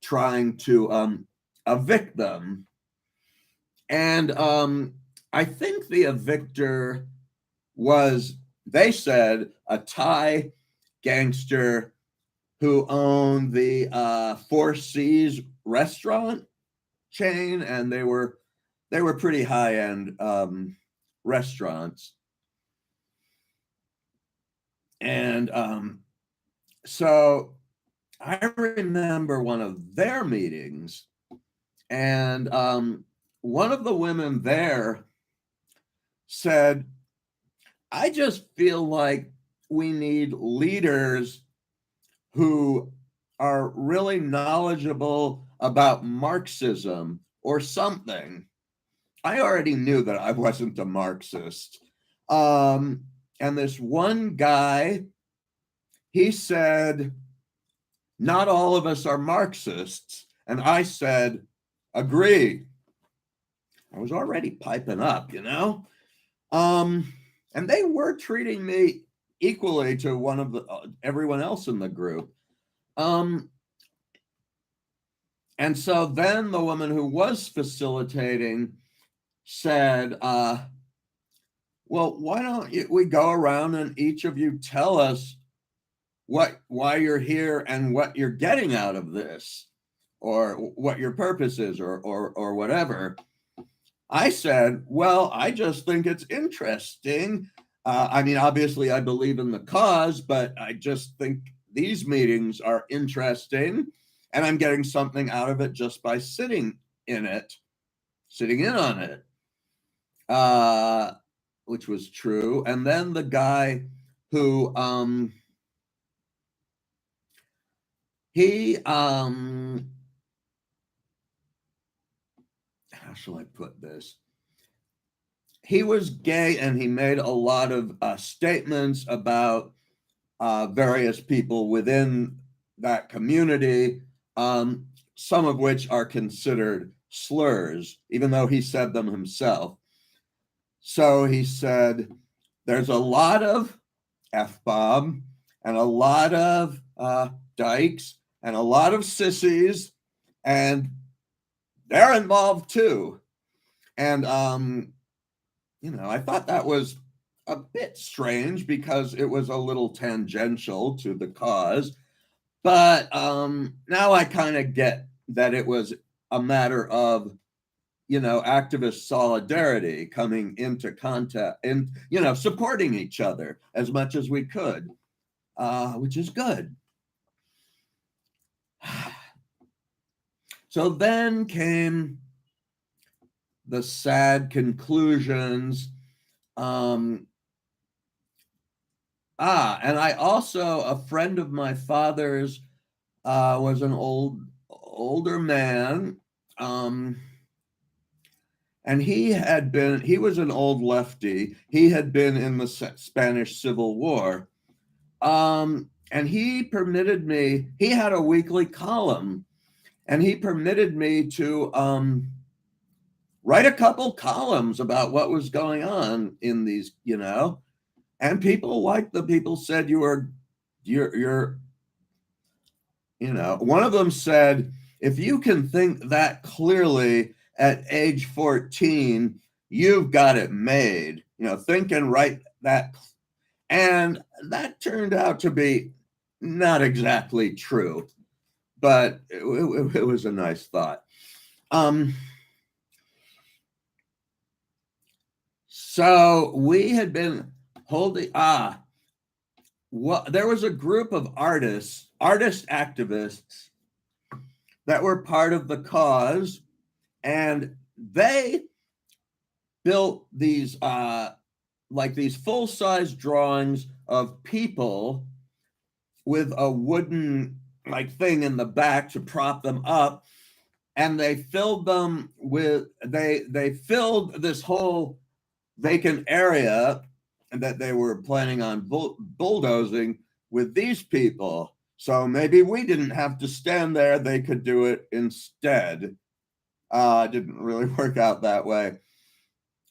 trying to evict them. And I think the evictor was, they said, a Thai gangster who owned the Four Seas restaurant chain, and they were pretty high-end restaurants. And so I remember one of their meetings, and one of the women there said, I just feel like we need leaders who are really knowledgeable about Marxism or something. I already knew that I wasn't a Marxist. And this one guy, he said, not all of us are Marxists. And I said, agree. I was already piping up, and they were treating me equally to one of the everyone else in the group. And so then the woman who was facilitating said, well, why don't we go around and each of you tell us why you're here and what you're getting out of this, or what your purpose is, or whatever. I said, well, I just think it's interesting. I mean, obviously, I believe in the cause, but I just think these meetings are interesting, and I'm getting something out of it just by sitting in on it, which was true. And then the guy who, how shall I put this? He was gay, and he made a lot of statements about various people within that community, some of which are considered slurs, even though he said them himself. So he said, there's a lot of F-bomb and a lot of dykes and a lot of sissies, and they're involved too. And, I thought that was a bit strange because it was a little tangential to the cause. But now I kind of get that it was a matter of, activist solidarity coming into contact and, supporting each other as much as we could, which is good. So then came the sad conclusions. And I also, a friend of my father's was an older man, and he was an old lefty. He had been in the Spanish Civil War, and he had a weekly column, and he permitted me to write a couple columns about what was going on in these, and people said you're, one of them said, if you can think that clearly at age 14, you've got it made, think and write that. And that turned out to be not exactly true, but it was a nice thought. So we had been holding, there was a group of artist activists that were part of the cause, and they built these these full-size drawings of people with a wooden thing in the back to prop them up, and they filled them with they filled this whole vacant area that they were planning on bulldozing with these people. So maybe we didn't have to stand there, they could do it instead. It didn't really work out that way.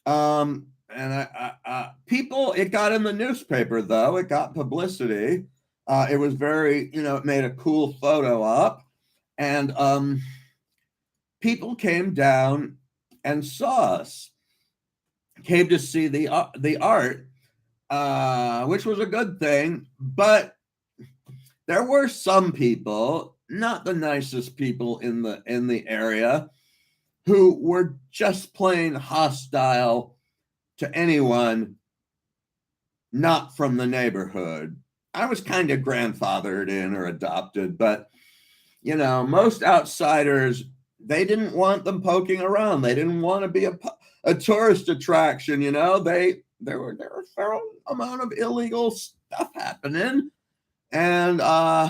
And it got in the newspaper, though. It got publicity. It was very, it made a cool photo up, and people came down and saw us, came to see the art, which was a good thing. But there were some people, not the nicest people in the area, who were just plain hostile to anyone not from the neighborhood. I was kind of grandfathered in or adopted, but most outsiders, they didn't want them poking around. They didn't want to be a tourist attraction. There were a fair amount of illegal stuff happening, and they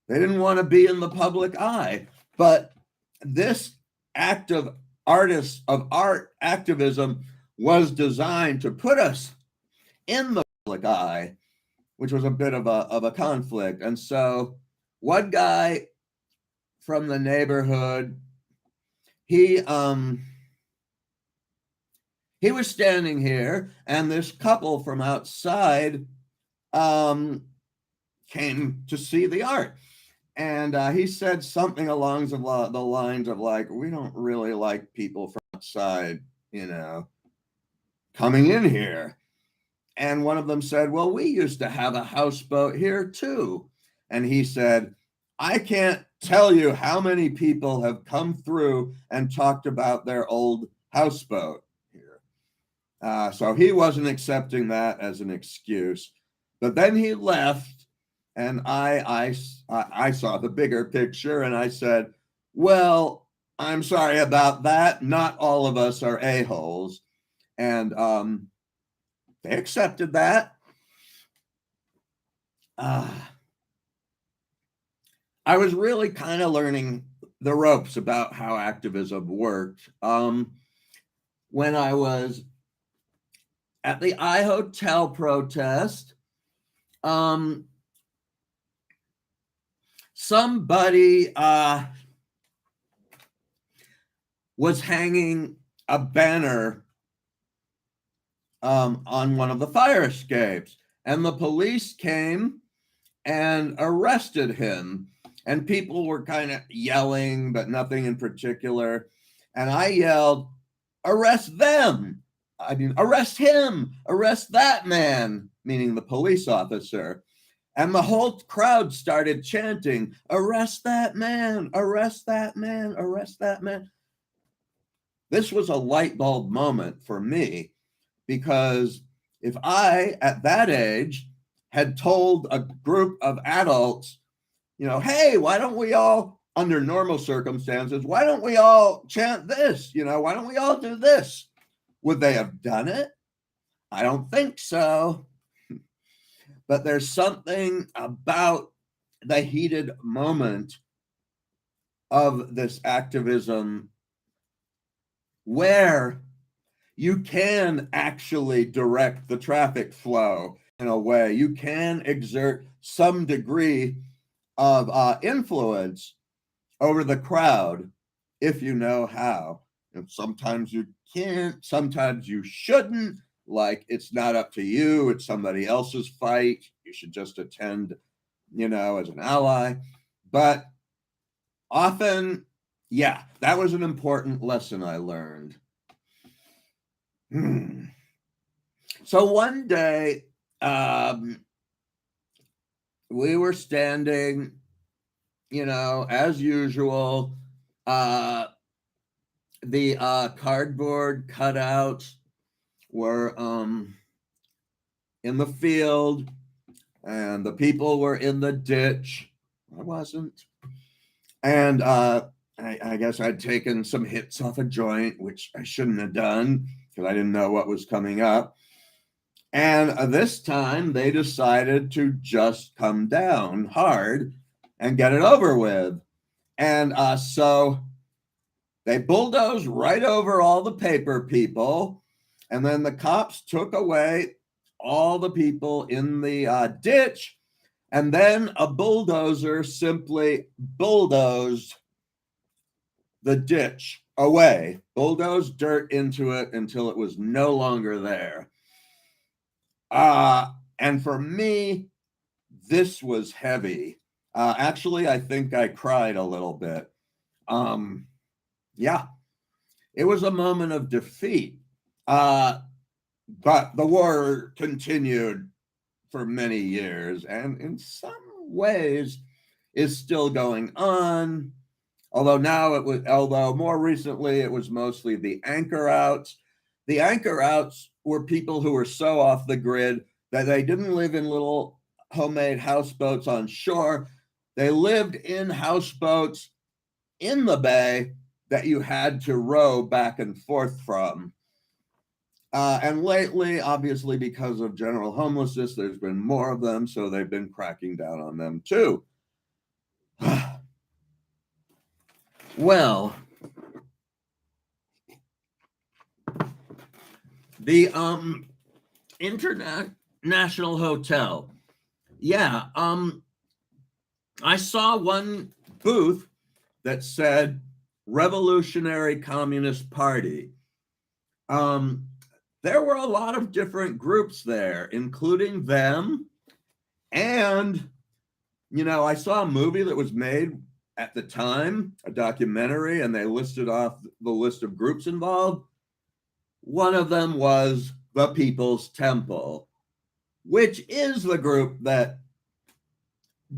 didn't want to be in the public eye. But this act of art activism was designed to put us in the public eye, which was a bit of a conflict. And so one guy from the neighborhood he was standing here, and this couple from outside came to see the art. And he said something along the lines of like, we don't really like people from outside, coming in here. And one of them said, well, we used to have a houseboat here too. And he said, I can't tell you how many people have come through and talked about their old houseboat here. So he wasn't accepting that as an excuse. But then he left, and I saw the bigger picture, and I said, well, I'm sorry about that. Not all of us are a-holes. And they accepted that. I was really kind of learning the ropes about how activism worked when I was at the iHotel protest. Somebody was hanging a banner on one of the fire escapes, and the police came and arrested him, and people were kind of yelling, but nothing in particular. And I yelled, arrest them. I mean, arrest him, arrest that man, meaning the police officer. And the whole crowd started chanting, arrest that man, arrest that man, arrest that man. This was a light bulb moment for me, because if I, at that age, had told a group of adults, hey, why don't we all, under normal circumstances, why don't we all chant this? Why don't we all do this? Would they have done it? I don't think so. But there's something about the heated moment of this activism where you can actually direct the traffic flow in a way. You can exert some degree of influence over the crowd if you know how. And sometimes you can't, sometimes you shouldn't. Like, it's not up to you, it's somebody else's fight. You should just attend, as an ally. But often, yeah, that was an important lesson I learned. So one day, we were standing, as usual. The cardboard cutouts were in the field, and the people were in the ditch. I wasn't. And I guess I'd taken some hits off a joint, which I shouldn't have done because I didn't know what was coming up. And this time they decided to just come down hard and get it over with. And so they bulldozed right over all the paper people. And then the cops took away all the people in the ditch. And then a bulldozer simply bulldozed the ditch away, bulldozed dirt into it until it was no longer there. And for me, this was heavy. Actually, I think I cried a little bit. Yeah, it was a moment of defeat. But the war continued for many years, and in some ways is still going on. Although more recently it was mostly the anchor outs. The anchor outs were people who were so off the grid that they didn't live in little homemade houseboats on shore. They lived in houseboats in the bay that you had to row back and forth from. And lately, obviously, because of general homelessness, there's been more of them, so they've been cracking down on them too. Well, the International Hotel. Yeah, I saw one booth that said Revolutionary Communist Party. There were a lot of different groups there, including them. And, I saw a movie that was made at the time, a documentary, and they listed off the list of groups involved. One of them was the People's Temple, which is the group that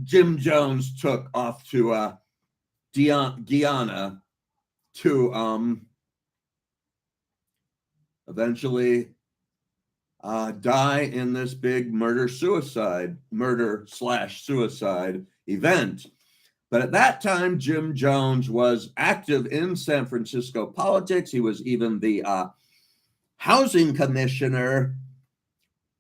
Jim Jones took off to Guyana to eventually die in this big murder/suicide event. But at that time, Jim Jones was active in San Francisco politics. He was even the housing commissioner,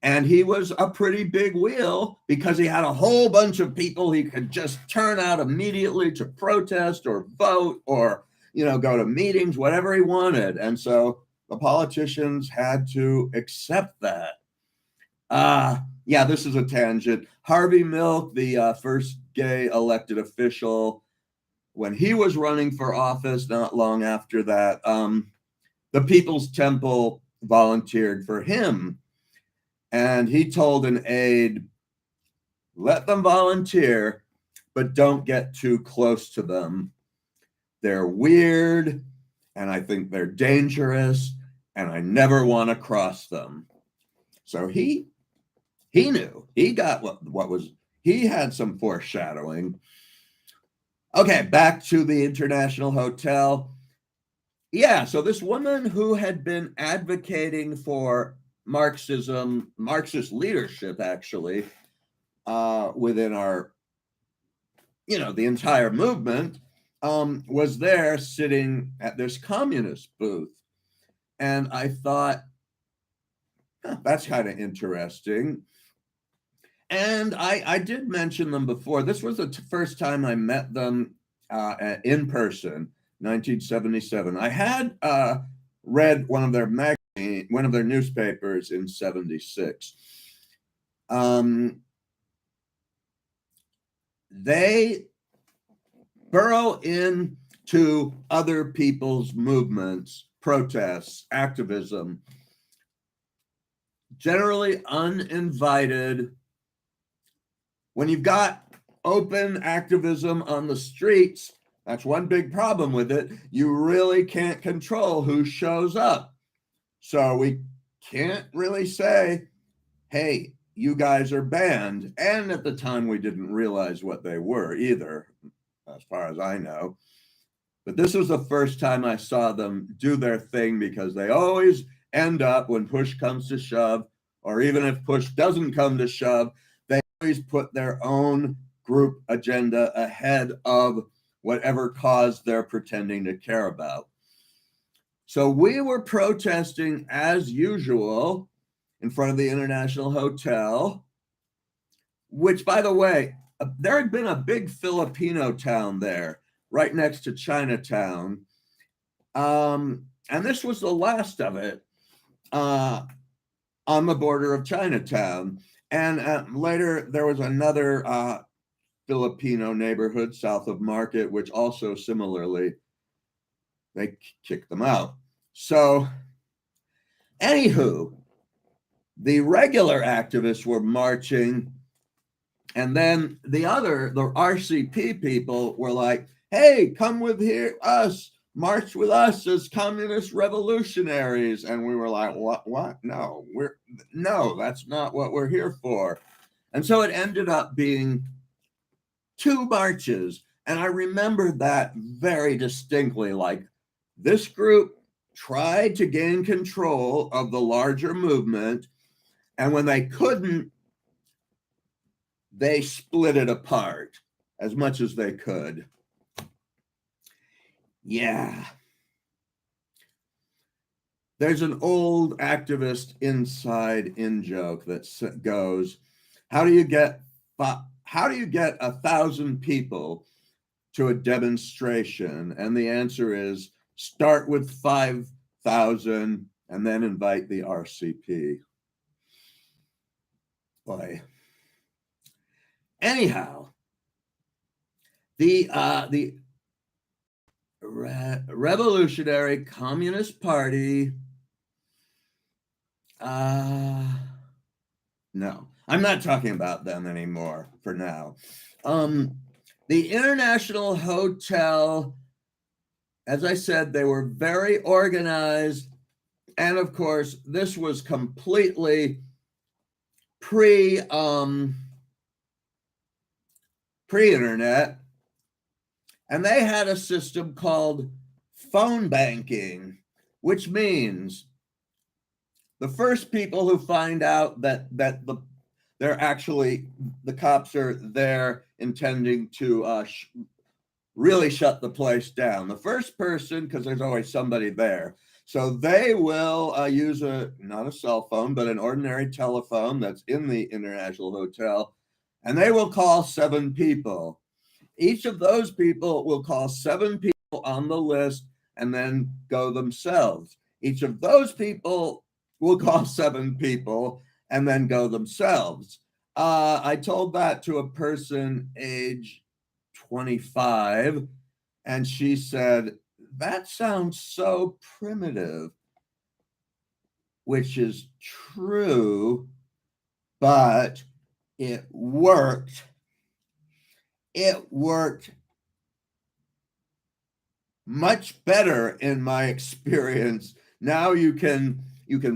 and he was a pretty big wheel because he had a whole bunch of people he could just turn out immediately to protest or vote or, go to meetings, whatever he wanted. And so the politicians had to accept that. Yeah, this is a tangent. Harvey Milk, the first gay elected official, when he was running for office, not long after that, the People's Temple volunteered for him. And he told an aide, let them volunteer, but don't get too close to them. They're weird, and I think they're dangerous, and I never want to cross them. So he knew. He got what was, he had some foreshadowing. Okay, back to the International Hotel. Yeah, so this woman who had been advocating for Marxist leadership, actually, within our, the entire movement, was there sitting at this communist booth. And I thought, that's kind of interesting. And I did mention them before. This was the first time I met them in person, 1977. I had read one of their newspapers in 76. They burrow into other people's movements, protests, activism, generally uninvited. When you've got open activism on the streets, that's one big problem with it. You really can't control who shows up. So we can't really say, hey, you guys are banned. And at the time, we didn't realize what they were either, as far as I know. But this was the first time I saw them do their thing, because they always end up, when push comes to shove, or even if push doesn't come to shove, they always put their own group agenda ahead of whatever cause they're pretending to care about. So we were protesting as usual in front of the International Hotel, which, by the way, there had been a big Filipino town there right next to Chinatown. And this was the last of it on the border of Chinatown. And later there was another Filipino neighborhood south of Market, which also similarly, they kicked them out. So anywho, the regular activists were marching, and then the RCP people were like, hey, come with us, march with us as communist revolutionaries. And we were like, what? No, that's not what we're here for. And so it ended up being 2 marches. And I remember that very distinctly. Like, this group tried to gain control of the larger movement, and when they couldn't, they split it apart as much as they could. Yeah. There's an old activist inside in joke that goes, how do you get 1,000 people to a demonstration? And the answer is, start with 5,000 and then invite the RCP. Boy. Anyhow, the Revolutionary Communist Party. No, I'm not talking about them anymore for now. The International Hotel, as I said, they were very organized. And of course, this was completely pre-internet. And they had a system called phone banking, which means the first people who find out that they're actually, the cops are there intending to really shut the place down. The first person, because there's always somebody there, so they will use not a cell phone, but an ordinary telephone that's in the International Hotel, and they will call 7 people. Each of those people will call 7 people on the list and then go themselves. Each of those people will call 7 people and then go themselves. I told that to a person age 25, and she said, that sounds so primitive, which is true, but it worked. It worked much better in my experience. Now you can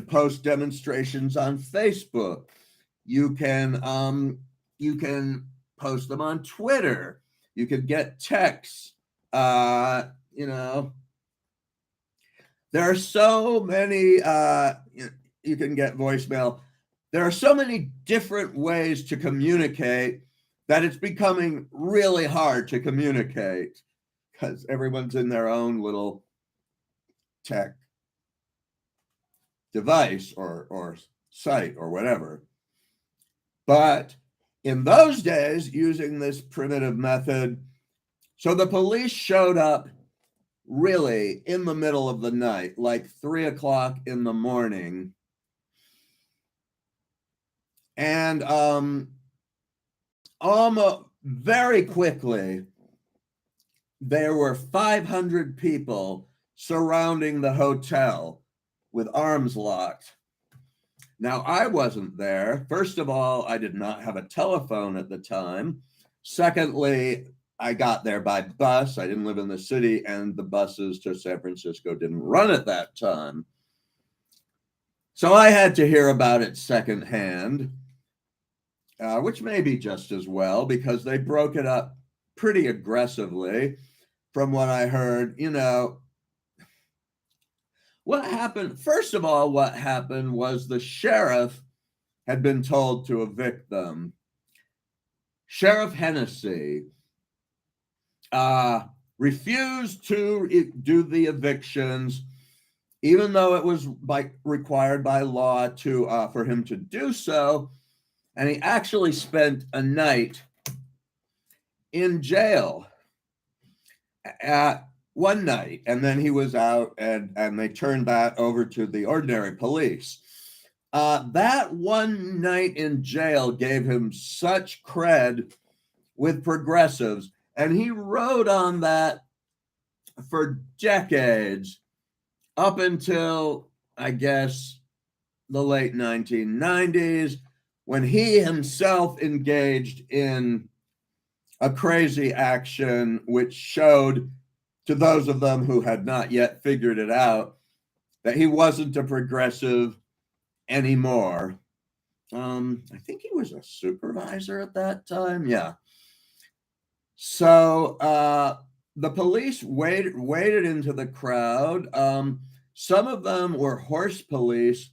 post demonstrations on Facebook. You can post them on Twitter. You can get texts. There are so many. You can get voicemail. There are so many different ways to communicate that it's becoming really hard to communicate because everyone's in their own little tech device or site or whatever. But in those days, using this primitive method, so the police showed up really in the middle of the night, like 3 o'clock in the morning. And almost very quickly, there were 500 people surrounding the hotel with arms locked. Now, I wasn't there. First of all, I did not have a telephone at the time. Secondly, I got there by bus. I didn't live in the city, and the buses to San Francisco didn't run at that time. So I had to hear about it secondhand, which may be just as well because they broke it up pretty aggressively. From what I heard, what happened? First of all, what happened was the sheriff had been told to evict them. Sheriff Hennessy refused to do the evictions, even though it was required by law for him to do so. And he actually spent a night in jail one night, and then he was out, and they turned that over to the ordinary police. That one night in jail gave him such cred with progressives, and he rode on that for decades, up until, I guess, the late 1990s, when he himself engaged in a crazy action which showed to those of them who had not yet figured it out that he wasn't a progressive anymore. I think he was a supervisor at that time. Yeah. So the police waded into the crowd. Some of them were horse police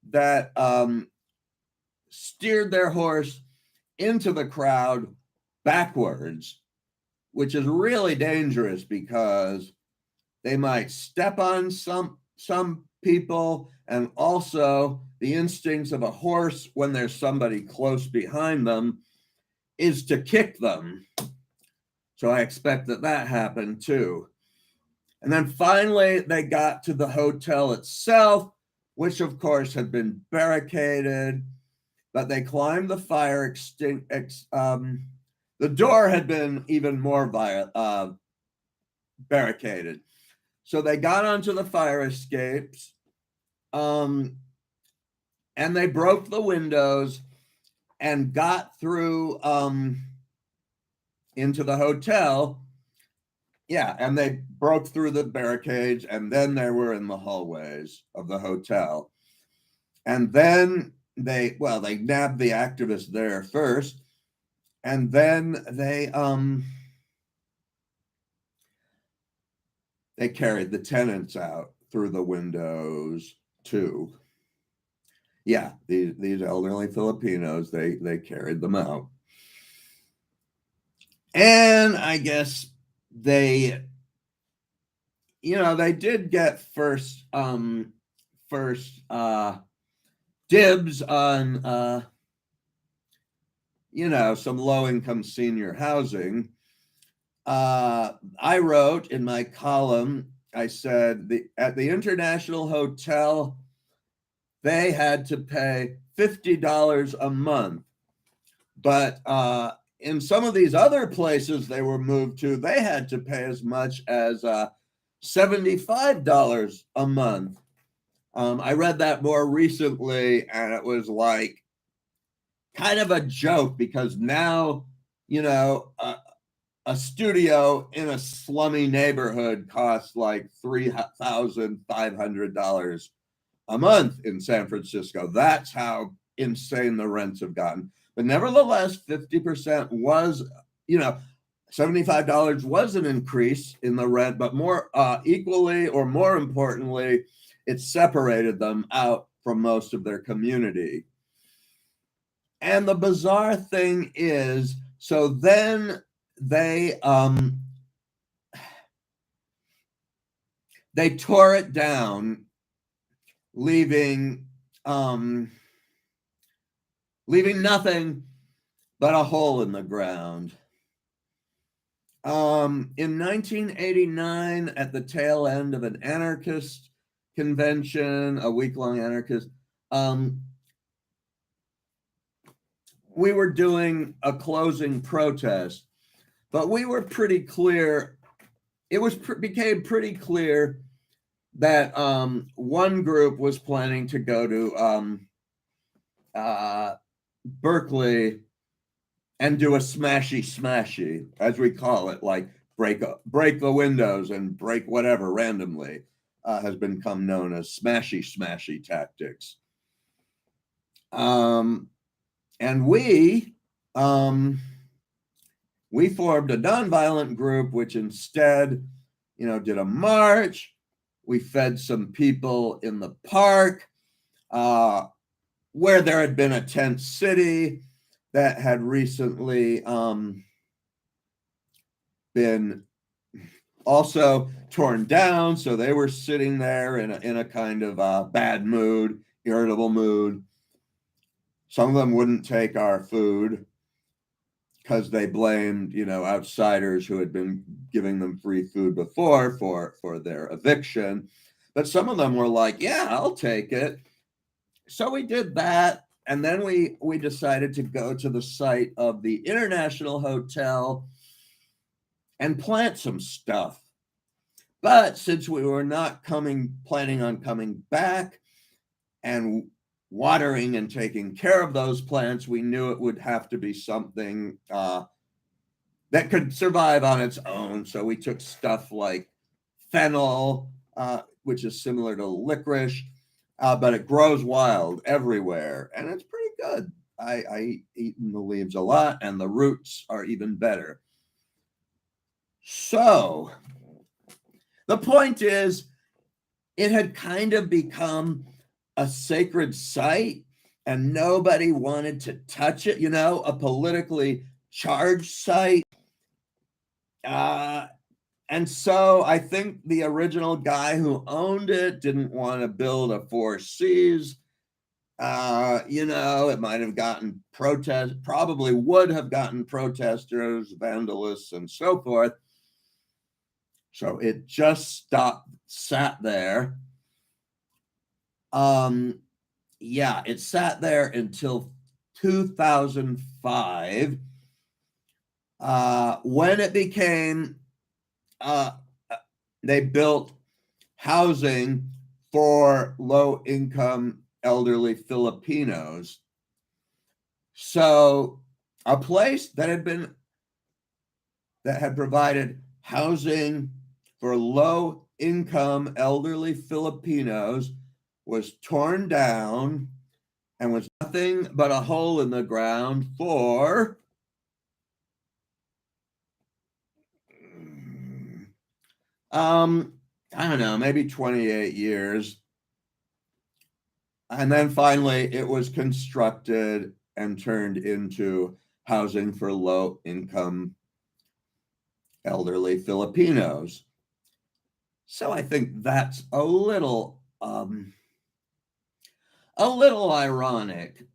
that steered their horse into the crowd backwards, which is really dangerous because they might step on some people, and also the instincts of a horse when there's somebody close behind them is to kick them. So I expect that happened too. And then finally they got to the hotel itself, which of course had been barricaded, but they climbed the fire extinct. The door had been even more barricaded. So they got onto the fire escapes, and they broke the windows and got through into the hotel. Yeah, and they broke through the barricades, and then they were in the hallways of the hotel. And then they nabbed the activists there first, and then they carried the tenants out through the windows too. Yeah, these elderly Filipinos, they carried them out. And I guess they did get first dibs on some low-income senior housing. I wrote in my column, I said at the International Hotel, they had to pay $50 a month. But in some of these other places they were moved to, they had to pay as much as $75 a month. I read that more recently, and it was like kind of a joke, because now, a studio in a slummy neighborhood costs like $3,500 a month in San Francisco. That's how insane the rents have gotten. But nevertheless, 50% was, $75 was an increase in the rent, but more equally, or more importantly, it separated them out from most of their community. And the bizarre thing is, so then they tore it down, leaving nothing but a hole in the ground. In 1989, at the tail end of an anarchist convention, a week-long anarchist, we were doing a closing protest, but we were pretty clear. It became pretty clear that one group was planning to go to Berkeley and do a smashy, as we call it, like break the windows and break whatever randomly, has become known as smashy tactics. And we formed a nonviolent group, which instead, did a march. We fed some people in the park, where there had been a tent city that had recently been also torn down. So they were sitting there in a kind of bad mood, irritable mood. Some of them wouldn't take our food because they blamed, outsiders who had been giving them free food before for their eviction. But some of them were like, yeah, I'll take it. So we did that. And then we decided to go to the site of the International Hotel and plant some stuff. But since we were not planning on coming back and watering and taking care of those plants, we knew it would have to be something that could survive on its own. So we took stuff like fennel, which is similar to licorice, but it grows wild everywhere, and it's pretty good. I eat the leaves a lot, and the roots are even better. So the point is, it had kind of become a sacred site, and nobody wanted to touch it, a politically charged site. And so I think the original guy who owned it didn't want to build a Four Cs. It might have gotten probably would have gotten protesters, vandalists, and so forth. So it just sat there. It sat there until 2005, when it became they built housing for low-income elderly Filipinos. So a place that had provided housing for low-income elderly Filipinos was torn down and was nothing but a hole in the ground for I don't know, maybe 28 years. And then finally it was constructed and turned into housing for low-income elderly Filipinos. So I think that's a little ironic.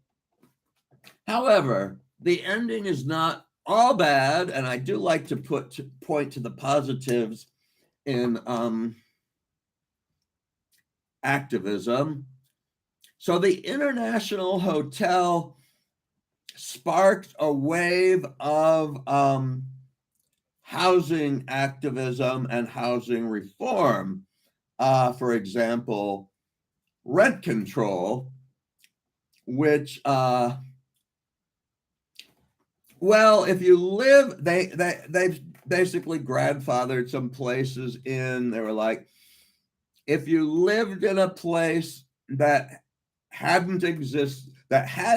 However, the ending is not all bad, and I do like to point to the positives in activism. So the International Hotel sparked a wave of housing activism and housing reform. For example, rent control, which well, if you live, they've basically grandfathered some places in. They were like, if you lived in a place that had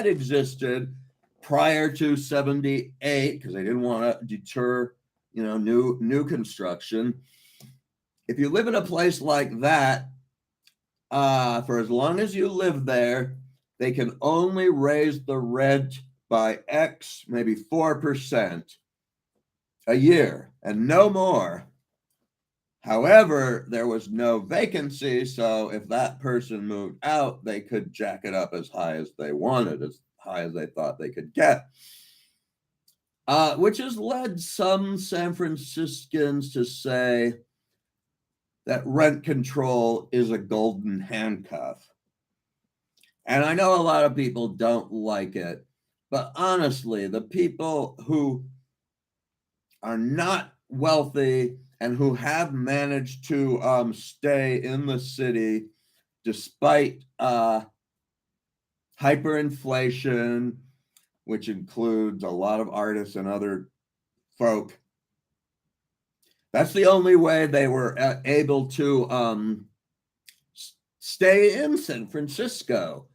existed prior to 78, because they didn't want to deter, new construction. If you live in a place like that, for as long as you live there, they can only raise the rent by X, maybe 4% a year, and no more. However, there was no vacancy, so if that person moved out, they could jack it up as high as they wanted, as high as they thought they could get. Which has led some San Franciscans to say that rent control is a golden handcuff. And I know a lot of people don't like it, but honestly, the people who are not wealthy and who have managed to stay in the city despite hyperinflation, which includes a lot of artists and other folk, that's the only way they were able to stay in San Francisco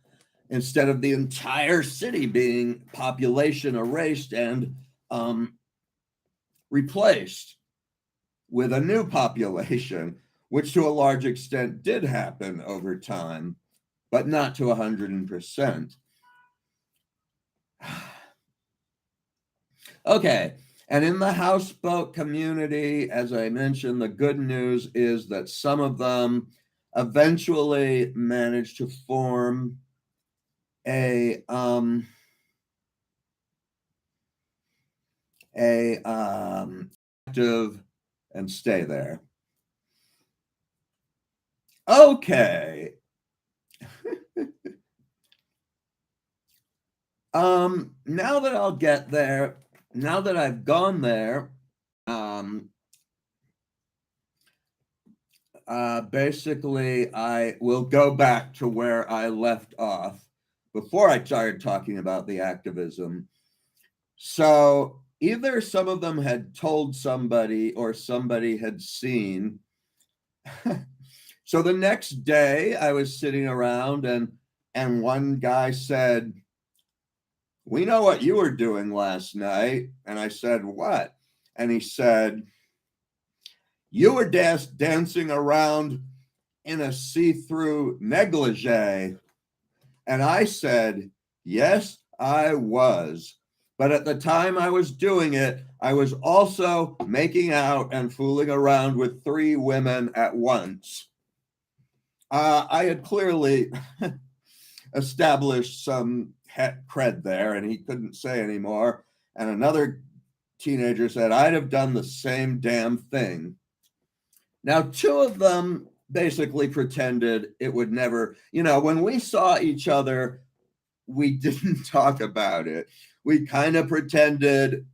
instead of the entire city being population erased and replaced with a new population, which to a large extent did happen over time, but not to 100%. Okay, and in the houseboat community, as I mentioned, the good news is that some of them eventually managed to form a active and stay there. Okay. Now that I'll get there, now that I've gone there, basically I will go back to where I left off before I started talking about the activism. So either some of them had told somebody or somebody had seen. So the next day I was sitting around and one guy said, "We know what you were doing last night." And I said, "What?" And he said, "You were dancing around in a see-through negligee." And I said, "Yes, I was. But at the time I was doing it, I was also making out and fooling around with 3 women at once." I had clearly established some cred there, and he couldn't say anymore. And another teenager said, "I'd have done the same damn thing." Now, 2 of them basically pretended it would never, when we saw each other, we didn't talk about it. We kind of pretended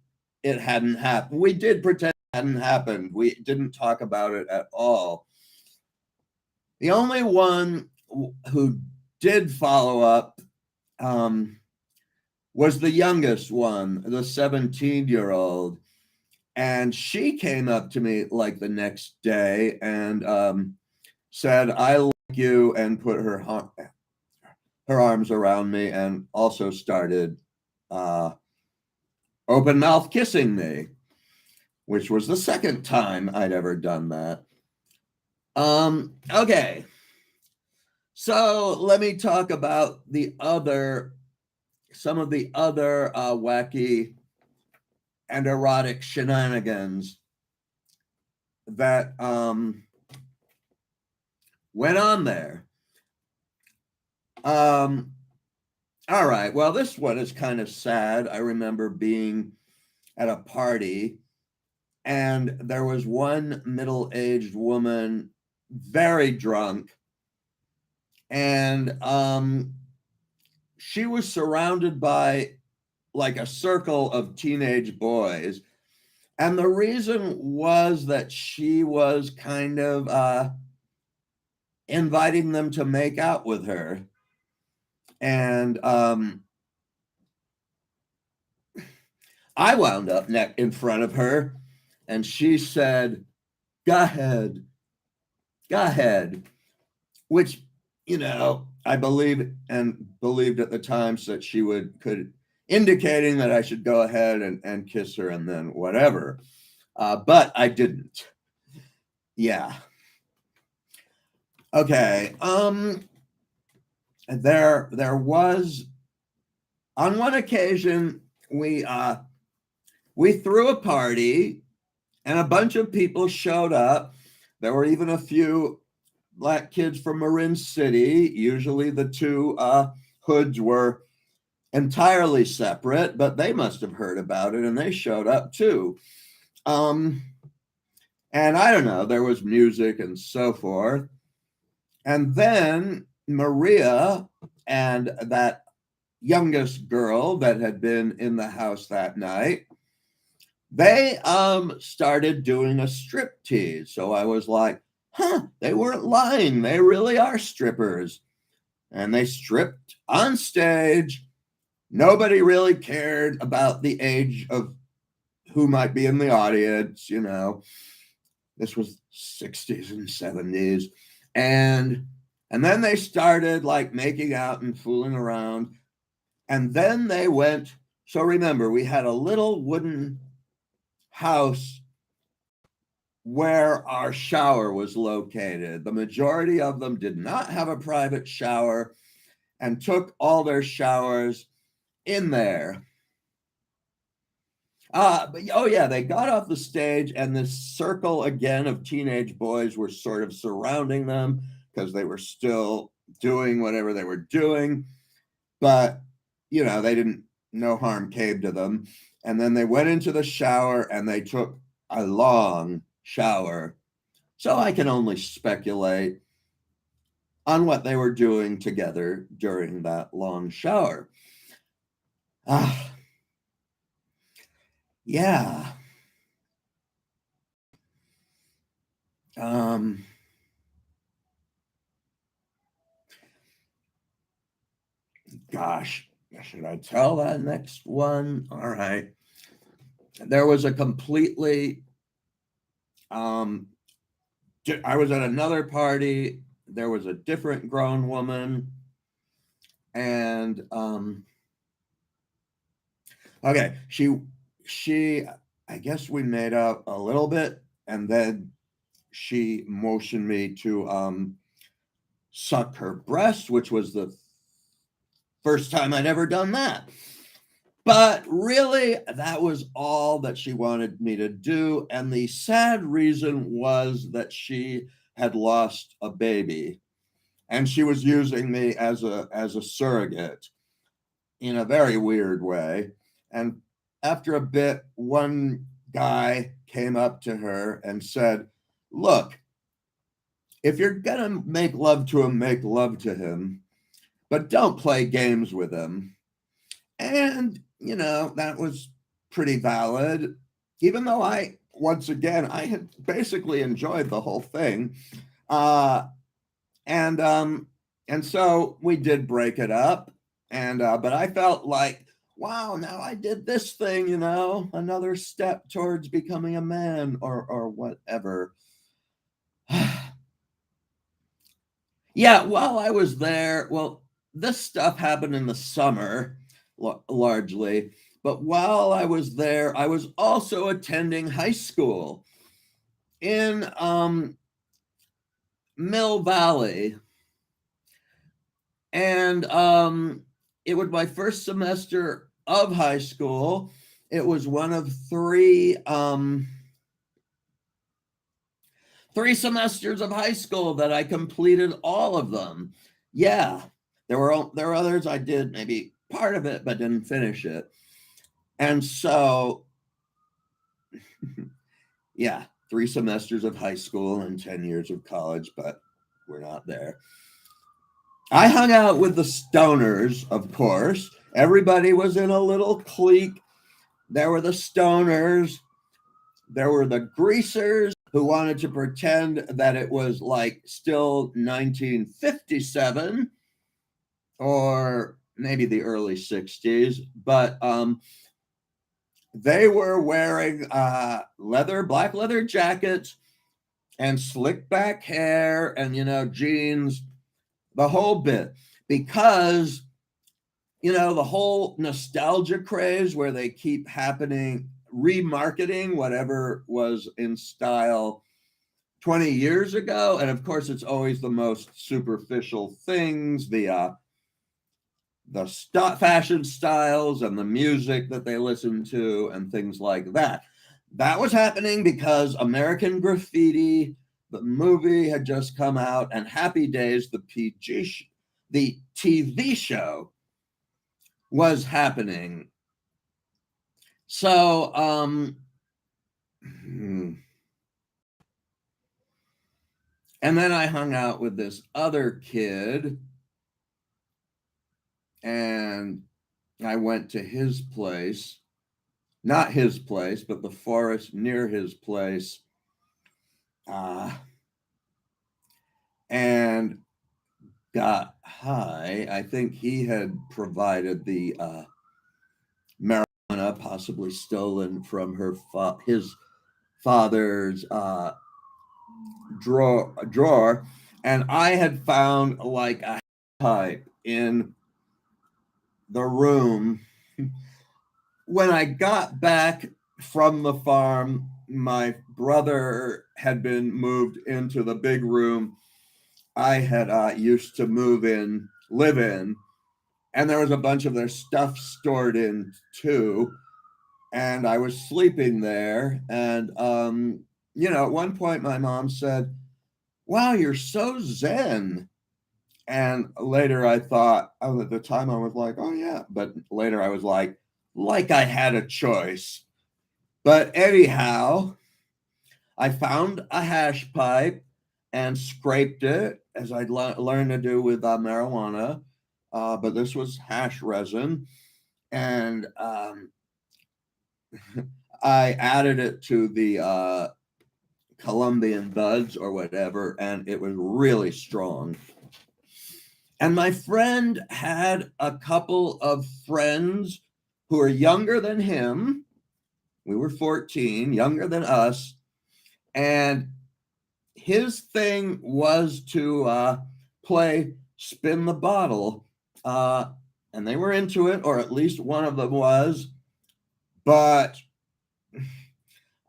it hadn't happened. We did pretend hadn't happened. We didn't talk about it at all. The only one who did follow up was the youngest one, the 17-year-old. And she came up to me like the next day and said, I like you, and put her arms around me and also started open mouth kissing me, which was the second time I'd ever done that. Okay. So let me talk about some of the other wacky and erotic shenanigans that went on there. All right. Well, this one is kind of sad. I remember being at a party and there was one middle-aged woman, very drunk, and she was surrounded by like a circle of teenage boys. And the reason was that she was kind of inviting them to make out with her. And I wound up in front of her, and she said, go ahead, which, I believed at the time that she could, indicating that I should go ahead and kiss her and then whatever. But I didn't. Yeah. Okay. There was, on one occasion, we threw a party and a bunch of people showed up. There were even a few Black kids from Marin City. Usually the two hoods were entirely separate, but they must have heard about it and they showed up too. And I don't know, there was music and so forth. And then Maria and that youngest girl that had been in the house that night, they started doing a striptease. So I was like, they weren't lying. They really are strippers. And they stripped on stage. Nobody really cared about the age of who might be in the audience. This was 60s and 70s. And then they started like making out and fooling around. And then they went. So remember, we had a little wooden house where our shower was located. The majority of them did not have a private shower and took all their showers in there. They got off the stage and this circle again of teenage boys were sort of surrounding them because they were still doing whatever they were doing. But, no harm came to them. And then they went into the shower and they took a long shower. So I can only speculate on what they were doing together during that long shower. Yeah. Gosh, should I tell that next one? All right. There was a completely, I was at another party. There was a different grown woman. And, okay, she, I guess we made out a little bit. And then she motioned me to suck her breast, which was the first time I'd ever done that. But really, that was all that she wanted me to do. And the sad reason was that she had lost a baby and she was using me as a surrogate in a very weird way. And after a bit, one guy came up to her and said, look, if you're going to make love to him, make love to him, but don't play games with him. And, that was pretty valid, even though I once again, I had basically enjoyed the whole thing. Uh, and and so we did break it up, and but I felt like, wow, now I did this thing, another step towards becoming a man, or whatever. Yeah, while I was there, well, this stuff happened in the summer, largely, but while I was there, I was also attending high school in Mill Valley. And it was my first semester of high school. It was one of three semesters of high school that I completed all of them. Yeah, there were others I did maybe part of it but didn't finish it. And so yeah, 3 semesters of high school and 10 years of college, but we're not there. I hung out with the stoners, of course. Everybody was in a little clique. There were the stoners. There were the greasers who wanted to pretend that it was like still 1957 or maybe the early 60s, but they were wearing black leather jackets and slick back hair and, jeans, the whole bit, because the whole nostalgia craze where they keep happening, remarketing whatever was in style 20 years ago. And of course, it's always the most superficial things, the fashion styles and the music that they listen to and things like that. That was happening because American Graffiti, the movie, had just come out, and Happy Days, the TV show, was happening. So and then I hung out with this other kid, and I went to his place, not his place, but the forest near his place, and got high. I think he had provided the marijuana, possibly stolen from his father's drawer, and I had found like a pipe in the room. When I got back from the farm, my brother had been moved into the big room I had used to live in, and there was a bunch of their stuff stored in too. And I was sleeping there, and at one point my mom said, "Wow, you're so zen." And later I thought, at the time I was like, "Oh yeah," but later I was like I had a choice. But anyhow, I found a hash pipe and scraped it, as I'd learned to do with marijuana, but this was hash resin, and I added it to the Colombian buds or whatever, and it was really strong. And my friend had a couple of friends who were younger than him. We were 14, younger than us. And his thing was to play spin the bottle. And they were into it, or at least one of them was. But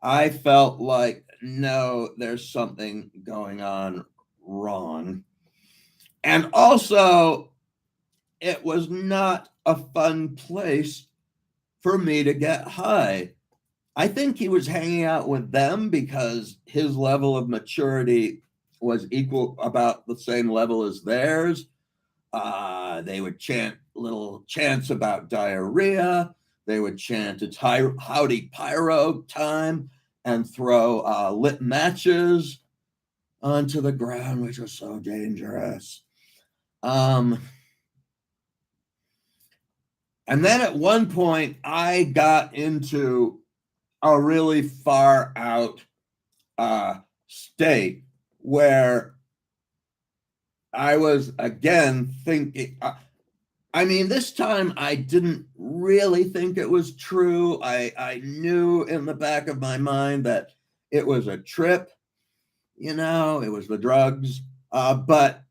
I felt like, no, there's something going on wrong. And also, it was not a fun place for me to get high. I think he was hanging out with them because his level of maturity was about the same level as theirs. They would chant little chants about diarrhea. They would chant, "It's howdy pyro time," and throw lit matches onto the ground, which was so dangerous. And then at one point, I got into a really far out state where I was again thinking, I mean, this time I didn't really think it was true. I knew in the back of my mind that it was a trip, you know, it was the drugs. But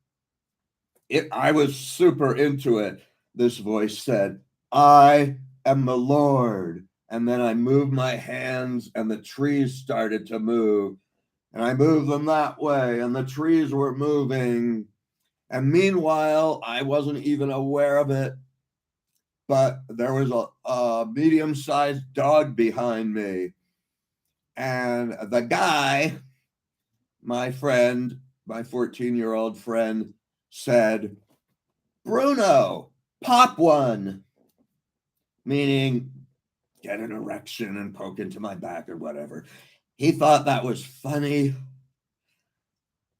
I was super into it. This voice said, I am the Lord. And then I moved my hands and the trees started to move. And I moved them that way and the trees were moving. And meanwhile, I wasn't even aware of it, but there was a medium-sized dog behind me. And the guy, my friend, my 14-year-old friend, said, Bruno, pop one, meaning get an erection and poke into my back or whatever. He thought that was funny.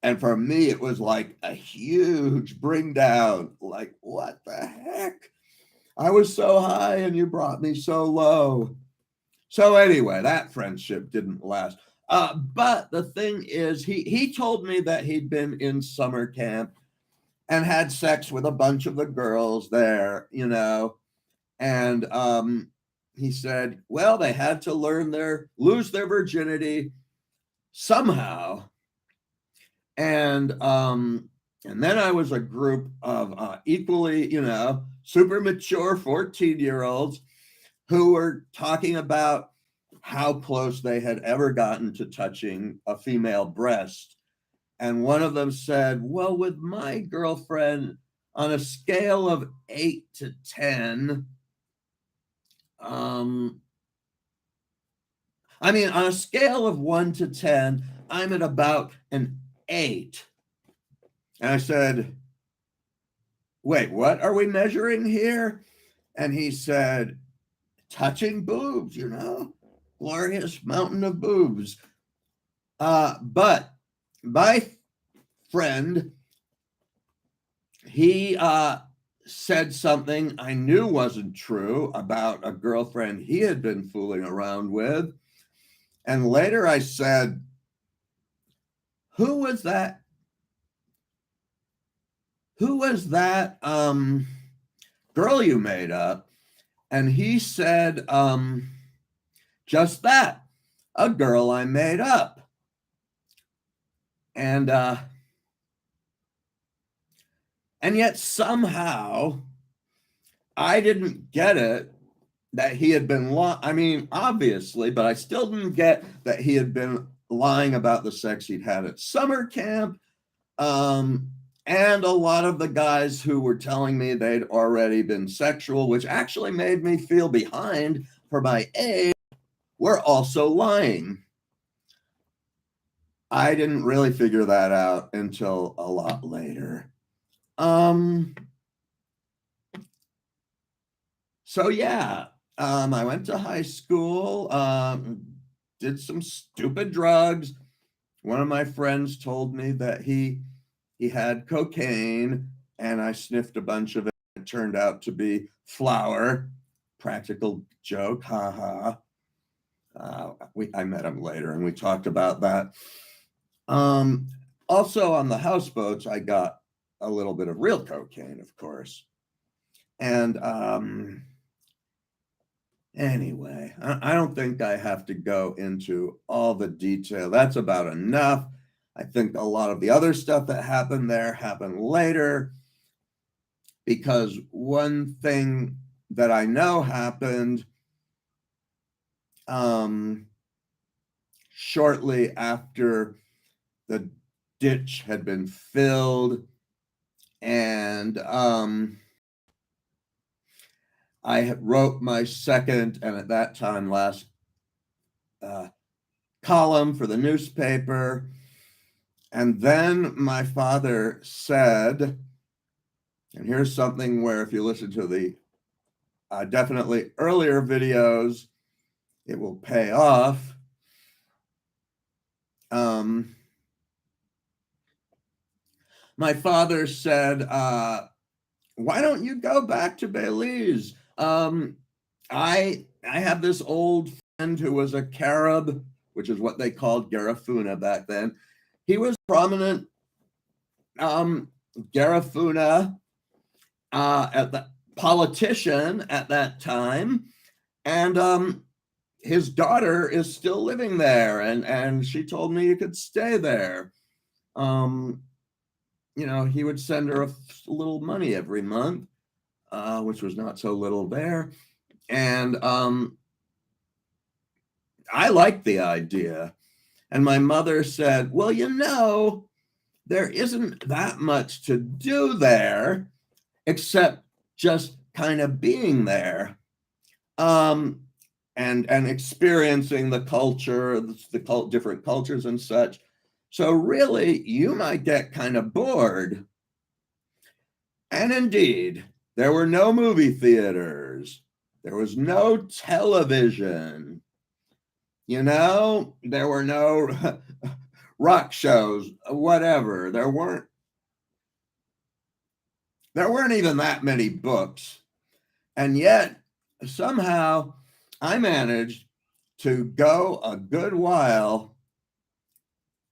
And for me, it was like a huge bring down. Like, what the heck? I was so high and you brought me so low. So anyway, that friendship didn't last. But the thing is, he told me that he'd been in summer camp and had sex with a bunch of the girls there, you know. And he said, well, they had to lose their virginity somehow. And then I was a group of equally, you know, super mature 14-year-olds who were talking about how close they had ever gotten to touching a female breast. And one of them said, well, with my girlfriend, on a scale of 8 to 10, on a scale of 1 to 10, I'm at about an 8. And I said, wait, what are we measuring here? And he said, touching boobs, you know, glorious mountain of boobs. But my friend, he said something I knew wasn't true about a girlfriend he had been fooling around with. And later I said, who was that? Who was that girl you made up? And he said, just that, a girl I made up. And yet somehow I didn't get it that he had been obviously, but I still didn't get that he had been lying about the sex he'd had at summer camp. And a lot of the guys who were telling me they'd already been sexual, which actually made me feel behind for my age, were also lying. I didn't really figure that out until a lot later. So yeah, I went to high school, did some stupid drugs. One of my friends told me that he had cocaine, and I sniffed a bunch of it. It turned out to be flour. Practical joke, haha. I met him later, and we talked about that. Also on the houseboats, I got a little bit of real cocaine, of course. And anyway, I don't think I have to go into all the detail. That's about enough. I think a lot of the other stuff that happened there happened later, because one thing that I know happened shortly after the ditch had been filled, and I wrote my second, and at that time last column for the newspaper. And then my father said, and here's something where if you listen to the definitely earlier videos, it will pay off. My father said, why don't you go back to Belize? I have this old who was a Carib, which is what they called Garifuna back then. He was prominent Garifuna at the politician at that time, and his daughter is still living there, and she told me you could stay there. He would send her a little money every month, which was not so little there, and I liked the idea. And my mother said, well, there isn't that much to do there except just kind of being there, and experiencing the culture, the different cultures and such. So really, you might get kind of bored. And indeed, there were no movie theaters. There was no television. There were no rock shows, whatever. There weren't even that many books. And yet, somehow, I managed to go a good while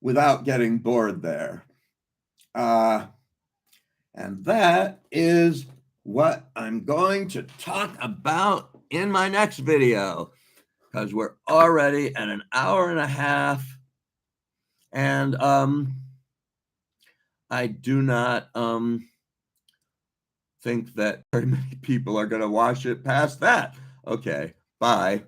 without getting bored there. And that is what I'm going to talk about in my next video, because we're already at an hour and a half, and I do not think that very many people are going to watch it past that. Okay, bye.